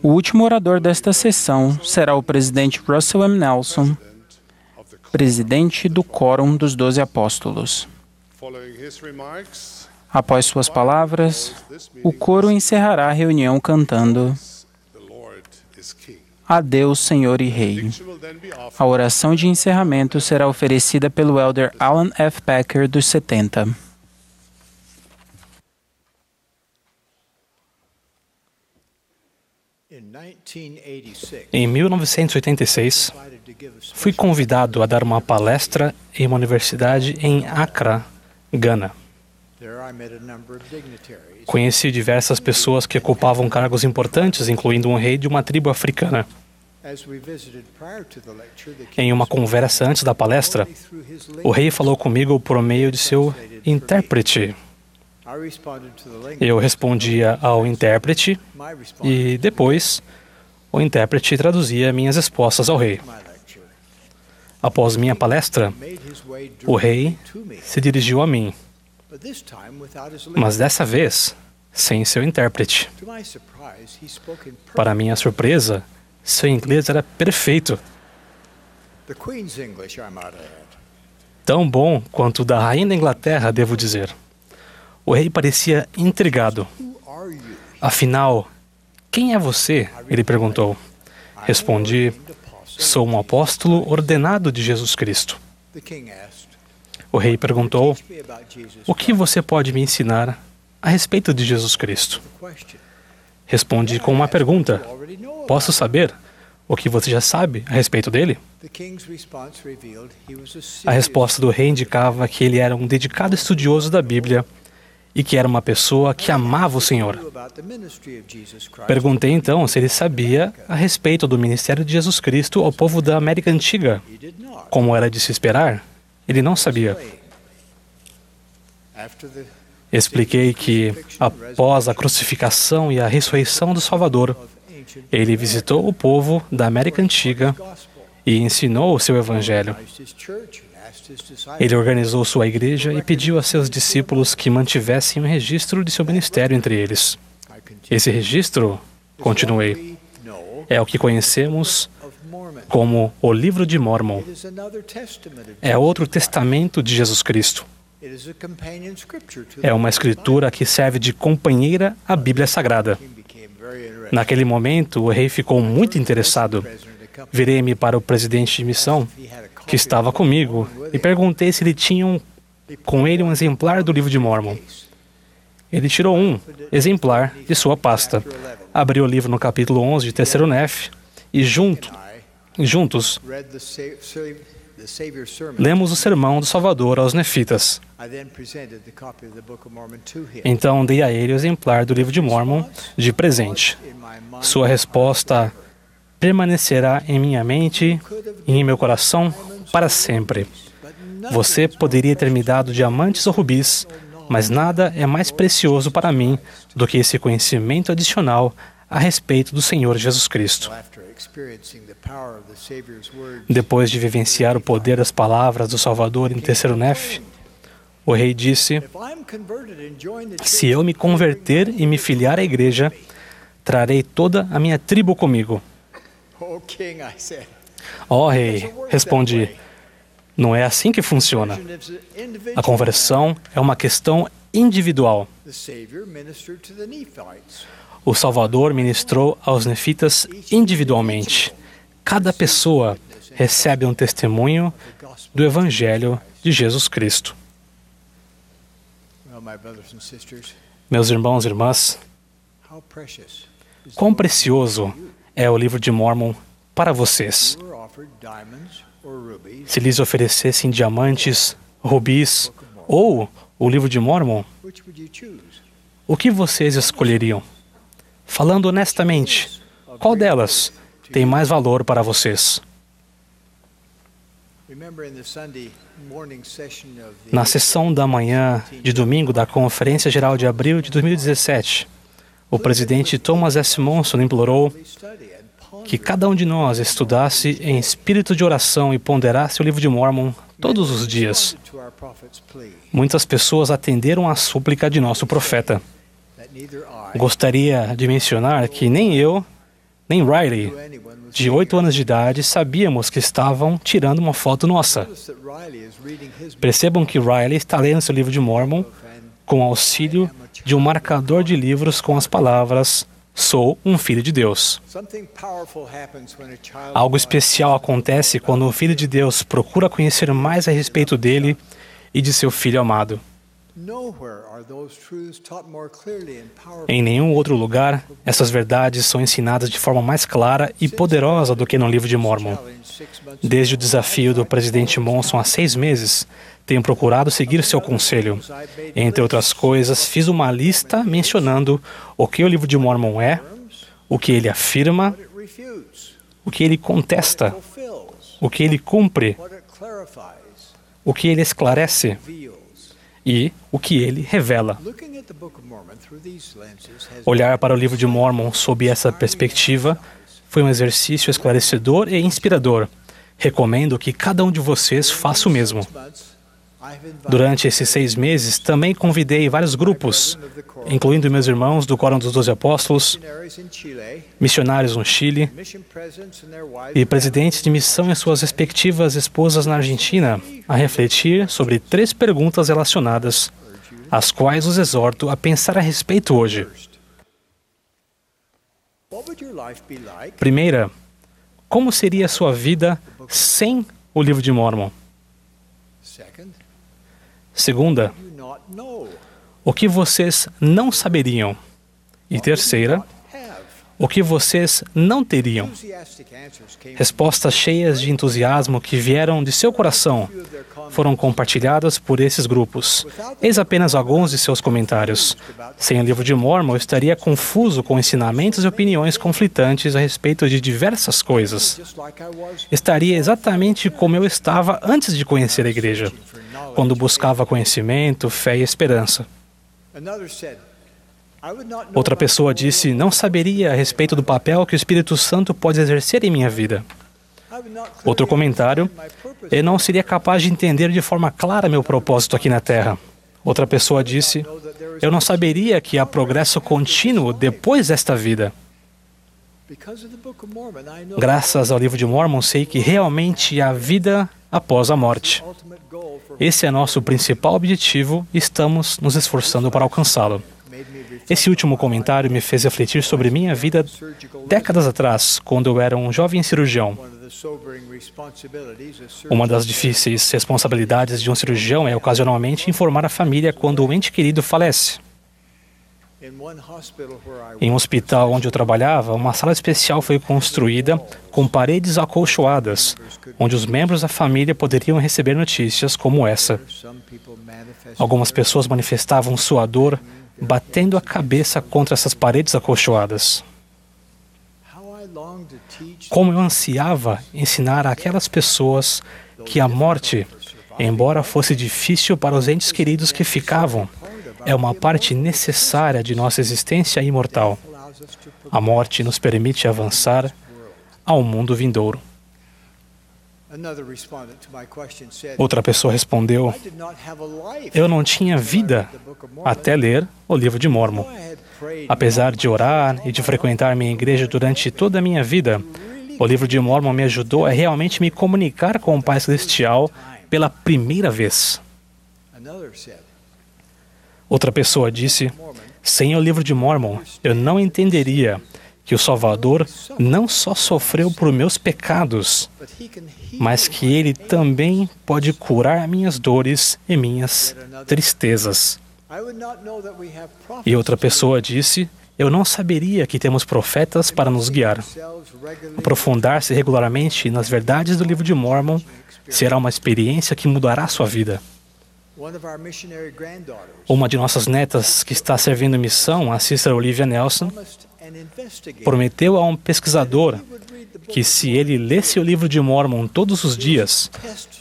O último orador desta sessão será o presidente Russell M. Nelson, presidente do Quórum dos 12 Apóstolos. Após suas palavras, o coro encerrará a reunião cantando A Deus, Senhor e Rei. A oração de encerramento será oferecida pelo elder Alan F. Packer, dos 70. Em 1986, fui convidado a dar uma palestra em uma universidade em Accra, Gana. Conheci diversas pessoas que ocupavam cargos importantes, incluindo um rei de uma tribo africana. Em uma conversa antes da palestra, o rei falou comigo por meio de seu intérprete. Eu respondia ao intérprete e, depois, o intérprete traduzia minhas respostas ao rei. Após minha palestra, o rei se dirigiu a mim, mas dessa vez, sem seu intérprete. Para minha surpresa, seu inglês era perfeito. Tão bom quanto o da rainha da Inglaterra, devo dizer. O rei parecia intrigado. Afinal, quem é você? Ele perguntou. Respondi, sou um apóstolo ordenado de Jesus Cristo. O rei perguntou, o que você pode me ensinar a respeito de Jesus Cristo? Respondi com uma pergunta, posso saber o que você já sabe a respeito dele? A resposta do rei indicava que ele era um dedicado estudioso da Bíblia e que era uma pessoa que amava o Senhor. Perguntei então se ele sabia a respeito do ministério de Jesus Cristo ao povo da América Antiga. Como era de se esperar, ele não sabia. Expliquei que, após a crucificação e a ressurreição do Salvador, ele visitou o povo da América Antiga e ensinou o seu Evangelho. Ele organizou sua igreja e pediu a seus discípulos que mantivessem um registro de seu ministério entre eles. Esse registro, continuei, é o que conhecemos como o Livro de Mórmon. É outro testamento de Jesus Cristo. É uma escritura que serve de companheira à Bíblia Sagrada. Naquele momento, o rei ficou muito interessado. Virei-me para o presidente de missão, que estava comigo, e perguntei se ele tinha com ele um exemplar do Livro de Mórmon. Ele tirou um exemplar de sua pasta, abriu o livro no capítulo 11 de Terceiro Nef, e juntos lemos o sermão do Salvador aos nefitas. Então dei a ele o exemplar do Livro de Mórmon de presente. Sua resposta permanecerá em minha mente e em meu coração para sempre. Você poderia ter me dado diamantes ou rubis, mas nada é mais precioso para mim do que esse conhecimento adicional a respeito do Senhor Jesus Cristo. Depois de vivenciar o poder das palavras do Salvador em Terceiro Nef, o rei disse, se eu me converter e me filiar à igreja, trarei toda a minha tribo comigo. Ó rei, respondi, não é assim que funciona. A conversão é uma questão individual. O Salvador ministrou aos nefitas individualmente. Cada pessoa recebe um testemunho do Evangelho de Jesus Cristo. Meus irmãos e irmãs, quão precioso é o livro de Mórmon para vocês. Se lhes oferecessem diamantes, rubis ou o livro de Mórmon, o que vocês escolheriam? Falando honestamente, qual delas tem mais valor para vocês? Na sessão da manhã de domingo da Conferência Geral de Abril de 2017, o presidente Thomas S. Monson implorou que cada um de nós estudasse em espírito de oração e ponderasse o livro de Mórmon todos os dias. Muitas pessoas atenderam à súplica de nosso profeta. Gostaria de mencionar que nem eu, nem Riley, de 8 anos de idade, sabíamos que estavam tirando uma foto nossa. Percebam que Riley está lendo seu livro de Mórmon com auxílio de um marcador de livros com as palavras "Sou um filho de Deus". Algo especial acontece quando o filho de Deus procura conhecer mais a respeito dele e de seu filho amado. Em nenhum outro lugar, essas verdades são ensinadas de forma mais clara e poderosa do que no livro de Mórmon. Desde o desafio do presidente Monson há 6 meses, tenho procurado seguir seu conselho. Entre outras coisas, fiz uma lista mencionando o que o livro de Mórmon é, o que ele afirma, o que ele contesta, o que ele cumpre, o que ele esclarece e o que ele revela. Olhar para o livro de Mórmon sob essa perspectiva foi um exercício esclarecedor e inspirador. Recomendo que cada um de vocês faça o mesmo. Durante esses 6 meses, também convidei vários grupos, incluindo meus irmãos do Quórum dos 12 Apóstolos, missionários no Chile e presidentes de missão e suas respectivas esposas na Argentina, a refletir sobre 3 perguntas relacionadas, as quais os exorto a pensar a respeito hoje. Primeira, como seria a sua vida sem o livro de Mórmon? Segunda, o que vocês não saberiam? E terceira, o que vocês não teriam? Respostas cheias de entusiasmo que vieram de seu coração foram compartilhadas por esses grupos. Eis apenas alguns de seus comentários. Sem o livro de Mórmon, eu estaria confuso com ensinamentos e opiniões conflitantes a respeito de diversas coisas. Estaria exatamente como eu estava antes de conhecer a igreja, quando buscava conhecimento, fé e esperança. Outra pessoa disse, não saberia a respeito do papel que o Espírito Santo pode exercer em minha vida. Outro comentário, eu não seria capaz de entender de forma clara meu propósito aqui na Terra. Outra pessoa disse, eu não saberia que há progresso contínuo depois desta vida. Graças ao livro de Mórmon, sei que realmente há vida após a morte. Esse é nosso principal objetivo e estamos nos esforçando para alcançá-lo. Esse último comentário me fez refletir sobre minha vida décadas atrás, quando eu era um jovem cirurgião. Uma das difíceis responsabilidades de um cirurgião é ocasionalmente informar a família quando um ente querido falece. Em um hospital onde eu trabalhava, uma sala especial foi construída com paredes acolchoadas, onde os membros da família poderiam receber notícias como essa. Algumas pessoas manifestavam sua dor batendo a cabeça contra essas paredes acolchoadas. Como eu ansiava ensinar àquelas pessoas que a morte, embora fosse difícil para os entes queridos que ficavam, é uma parte necessária de nossa existência imortal. A morte nos permite avançar ao mundo vindouro. Outra pessoa respondeu, eu não tinha vida até ler o livro de Mórmon. Apesar de orar e de frequentar minha igreja durante toda a minha vida, o livro de Mórmon me ajudou a realmente me comunicar com o Pai Celestial pela primeira vez. Outra pessoa disse: sem o livro de Mórmon, eu não entenderia que o Salvador não só sofreu por meus pecados, mas que Ele também pode curar minhas dores e minhas tristezas. E outra pessoa disse: eu não saberia que temos profetas para nos guiar. Aprofundar-se regularmente nas verdades do livro de Mórmon será uma experiência que mudará sua vida. Uma de nossas netas que está servindo missão, a Sister Olivia Nelson, prometeu a um pesquisador que se ele lesse o livro de Mórmon todos os dias,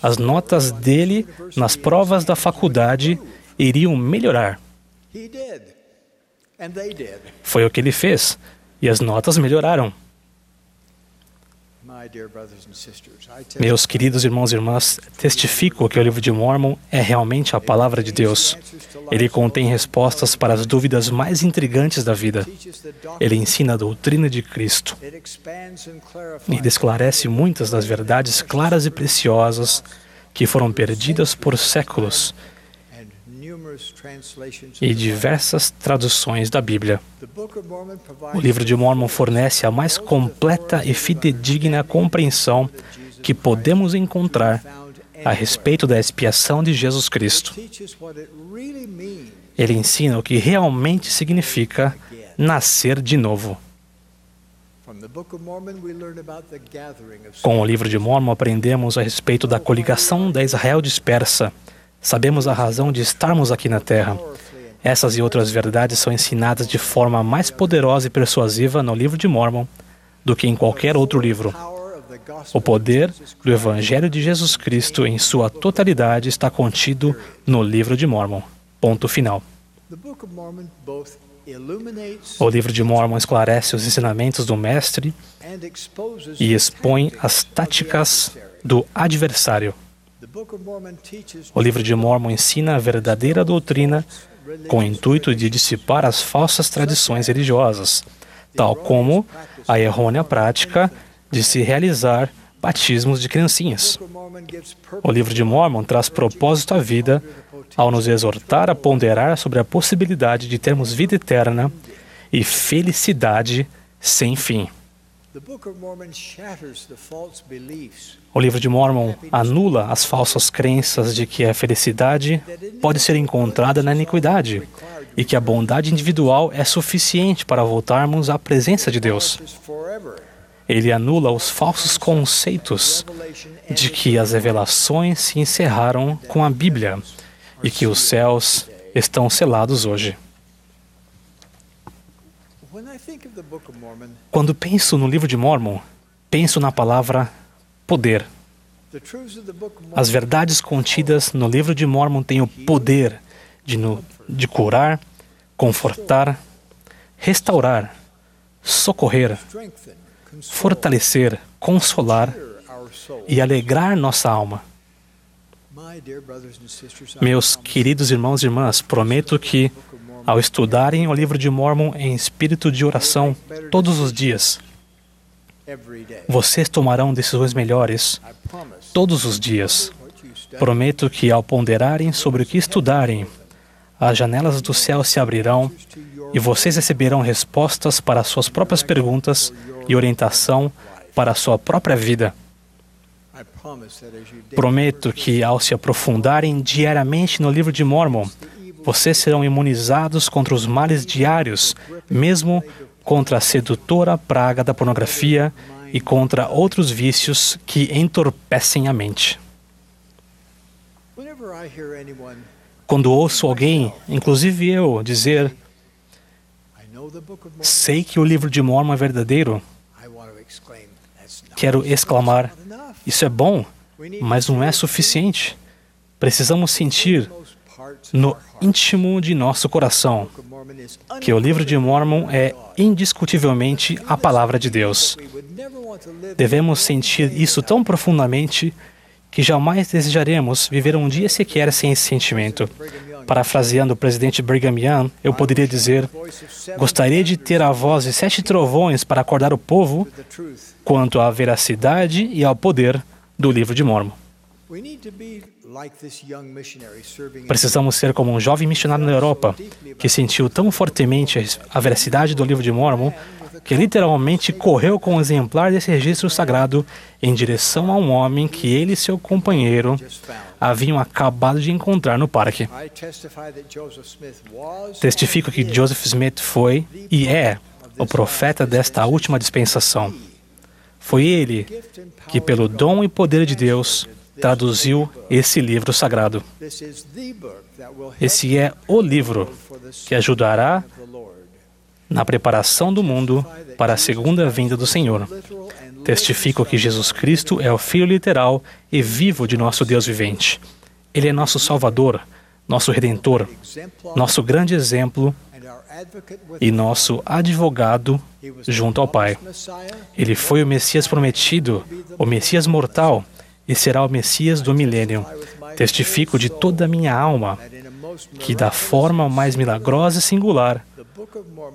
as notas dele nas provas da faculdade iriam melhorar. Foi o que ele fez, e as notas melhoraram. Meus queridos irmãos e irmãs, testifico que o livro de Mórmon é realmente a palavra de Deus. Ele contém respostas para as dúvidas mais intrigantes da vida. Ele ensina a doutrina de Cristo. Ele esclarece muitas das verdades claras e preciosas que foram perdidas por séculos e diversas traduções da Bíblia. O livro de Mórmon fornece a mais completa e fidedigna compreensão que podemos encontrar a respeito da expiação de Jesus Cristo. Ele ensina o que realmente significa nascer de novo. Com o livro de Mórmon aprendemos a respeito da coligação da Israel dispersa. Sabemos a razão de estarmos aqui na Terra. Essas e outras verdades são ensinadas de forma mais poderosa e persuasiva no livro de Mórmon do que em qualquer outro livro. O poder do Evangelho de Jesus Cristo em sua totalidade está contido no livro de Mórmon. Ponto final. O livro de Mórmon esclarece os ensinamentos do Mestre e expõe as táticas do adversário. O livro de Mórmon ensina a verdadeira doutrina com o intuito de dissipar as falsas tradições religiosas, tal como a errônea prática de se realizar batismos de criancinhas. O livro de Mórmon traz propósito à vida ao nos exortar a ponderar sobre a possibilidade de termos vida eterna e felicidade sem fim. O livro de Mórmon anula as falsas crenças de que a felicidade pode ser encontrada na iniquidade e que a bondade individual é suficiente para voltarmos à presença de Deus. Ele anula os falsos conceitos de que as revelações se encerraram com a Bíblia e que os céus estão selados hoje. Quando penso no livro de Mórmon, penso na palavra poder. As verdades contidas no livro de Mórmon têm o poder de curar, confortar, restaurar, socorrer, fortalecer, consolar e alegrar nossa alma. Meus queridos irmãos e irmãs, prometo que, ao estudarem o livro de Mórmon em espírito de oração todos os dias, vocês tomarão decisões melhores todos os dias. Prometo que, ao ponderarem sobre o que estudarem, as janelas do céu se abrirão e vocês receberão respostas para suas próprias perguntas e orientação para a sua própria vida. Prometo que, ao se aprofundarem diariamente no livro de Mórmon, vocês serão imunizados contra os males diários, mesmo contra a sedutora praga da pornografia e contra outros vícios que entorpecem a mente. Quando ouço alguém, inclusive eu, dizer: sei que o livro de Mórmon é verdadeiro, quero exclamar: isso é bom, mas não é suficiente. Precisamos sentir no íntimo de nosso coração que o livro de Mórmon é indiscutivelmente a palavra de Deus. Devemos sentir isso tão profundamente que jamais desejaremos viver um dia sequer sem esse sentimento. Parafraseando o presidente Brigham Young, eu poderia dizer: gostaria de ter a voz de 7 trovões para acordar o povo quanto à veracidade e ao poder do livro de Mórmon. Precisamos ser como um jovem missionário na Europa, que sentiu tão fortemente a veracidade do livro de Mórmon, que literalmente correu com um exemplar desse registro sagrado em direção a um homem que ele e seu companheiro haviam acabado de encontrar no parque. Testifico que Joseph Smith foi e é o profeta desta última dispensação. Foi ele que, pelo dom e poder de Deus, traduziu esse livro sagrado. Esse é o livro que ajudará na preparação do mundo para a segunda vinda do Senhor. Testifico que Jesus Cristo é o Filho literal e vivo de nosso Deus vivente. Ele é nosso Salvador, nosso Redentor, nosso grande exemplo e nosso advogado junto ao Pai. Ele foi o Messias prometido, o Messias mortal, e será o Messias do milênio. Testifico de toda a minha alma que, da forma mais milagrosa e singular,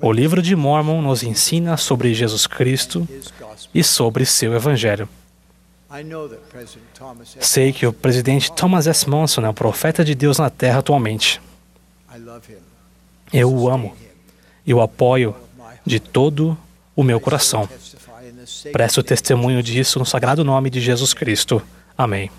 o livro de Mórmon nos ensina sobre Jesus Cristo e sobre seu Evangelho. Sei que o presidente Thomas S. Monson é o profeta de Deus na Terra atualmente. Eu o amo e o apoio de todo o meu coração. Presto testemunho disso no sagrado nome de Jesus Cristo. Amém.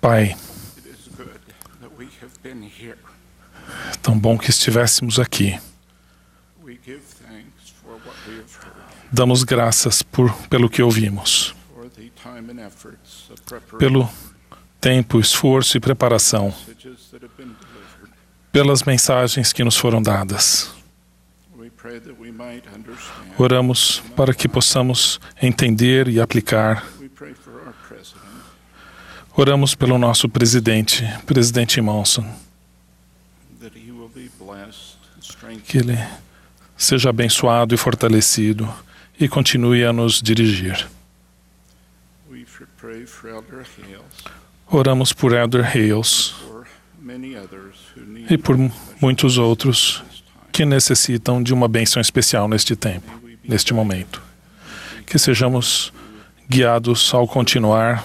Pai, Tão bom que estivéssemos aqui. Damos graças pelo que ouvimos, pelo tempo, esforço e preparação, pelas mensagens que nos foram dadas. Oramos para que possamos entender e aplicar. Oramos pelo nosso presidente Monson, que ele seja abençoado e fortalecido e continue a nos dirigir. Oramos por Elder Hales e por muitos outros que necessitam de uma bênção especial neste tempo, neste momento. Que sejamos guiados ao continuar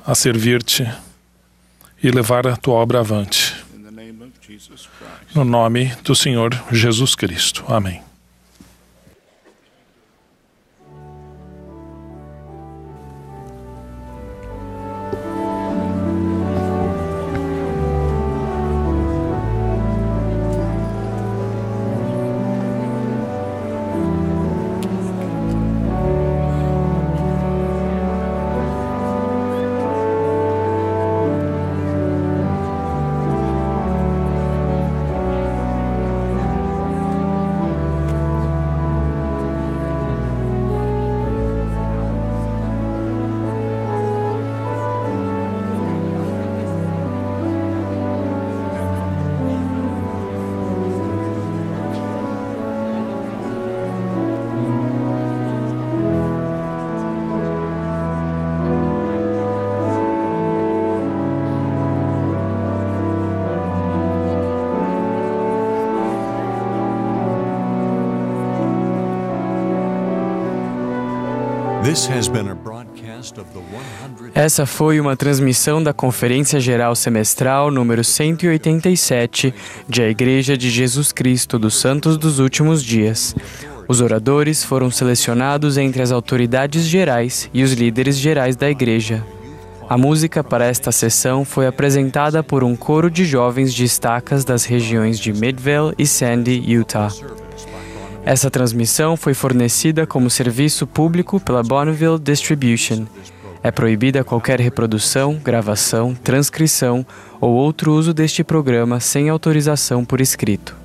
a servir-te e levar a tua obra avante. No nome do Senhor Jesus Cristo. Amém. Essa foi uma transmissão da Conferência Geral Semestral número 187 de A Igreja de Jesus Cristo dos Santos dos Últimos Dias. Os oradores foram selecionados entre as autoridades gerais e os líderes gerais da Igreja. A música para esta sessão foi apresentada por um coro de jovens de estacas das regiões de Midvale e Sandy, Utah. Essa transmissão foi fornecida como serviço público pela Bonneville Distribution. É proibida qualquer reprodução, gravação, transcrição ou outro uso deste programa sem autorização por escrito.